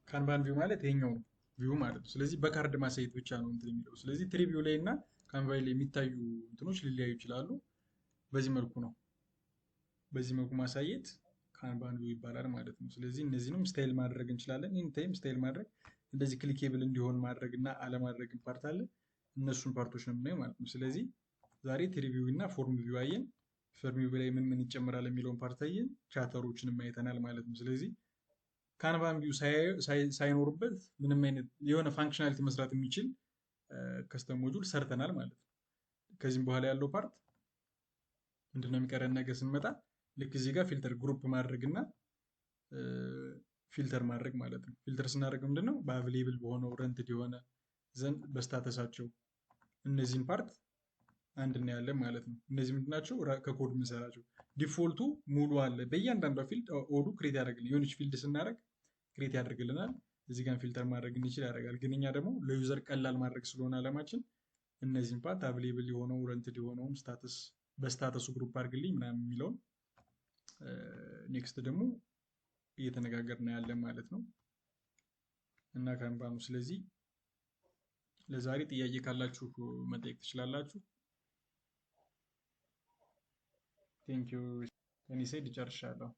ካንቫን ቪው ማለት ይሄኛው ነው ቪው ማለት ነው። ስለዚህ በካርድ ማሳየት ብቻ ነው እንትን የሚለው። ስለዚህ ትሪ ቪው ላይ እና ካንቫይ ላይ የሚታዩ እንትኖች ሊለያዩ ይችላሉ። በዚህ መልኩ ነው። በዚህ መልኩ ማሳየት ካንቫን ቪው ይባላል ማለት ነው። ስለዚህ እነዚህንም ስታይል ማድረግ እንችላለን። ኢን ታይም ስታይል ማድረግ እንደዚህ ክሊኬብል እንዲሆን ማድረግ እና አለማድረግ ፓርት አለ። እነሱን ፓርቶች ነው የምናየው ማለት ነው። ስለዚህ ዛሬ ትሪ ቪው እና ፎርም ቪው አየን። ፎርም ቪው ላይ ምን ምን ይጨምራል የሚለውን ፓርት አየን። ቻተሮችንም አይተናል ማለት ነው። ስለዚህ ካንቫን ቪው ሳይኖርበት ምንም አይነት የሆነ ፋንክሽናሊቲ መስራት የሚችል ከስተም ሞጁል ሰርተናል ማለት ነው። ከዚህም በኋላ ያለው ፓርት ምንድነው የሚቀረን ነገር ስንመጣ ልክ እዚህ ጋር ፊልተር ግሩፕ ማድረግ እና ፊልተር ማድረግ ማለት ነው። ፊልተር ስናደርግ ምንድነው በአቬሌብል በሆነው ረንትድ የሆነ ዘንድ በስታተሳቸው እነዚህን ፓርት አንድ እናያለን ማለት ነው። እነዚህ ምንድናቸው? ከኮድ የምንሰራቸው ዲፎልቱ ሙሉ አለ። በእያንዳንዷ ፊልድ ኦዱ ክሬት ያደርግልን የሆነች ፊልድ ስናደርግ ክሬት ያደርግልናል። እዚህ ጋር ፊልተር ማድረግ እንችል ያደርጋል። ግን እኛ ደግሞ ለዩዘር ቀላል ማድረግ ስለሆነ አለማችን እነዚህን ፓርት አቬሌብል የሆነው ረንትድ የሆነውን ስታተስ በስታተሱ ግሩፕ አድርግልኝ ምናምን የሚለውን ኔክስት ደግሞ እየተነጋገርን ያለን ማለት ነው እና ካንቫኑ። ስለዚህ ለዛሬ ጥያቄ ካላችሁ መጠየቅ ትችላላችሁ። ቴንኪዩ ከኔ ሳይድ ጨርሻለሁ።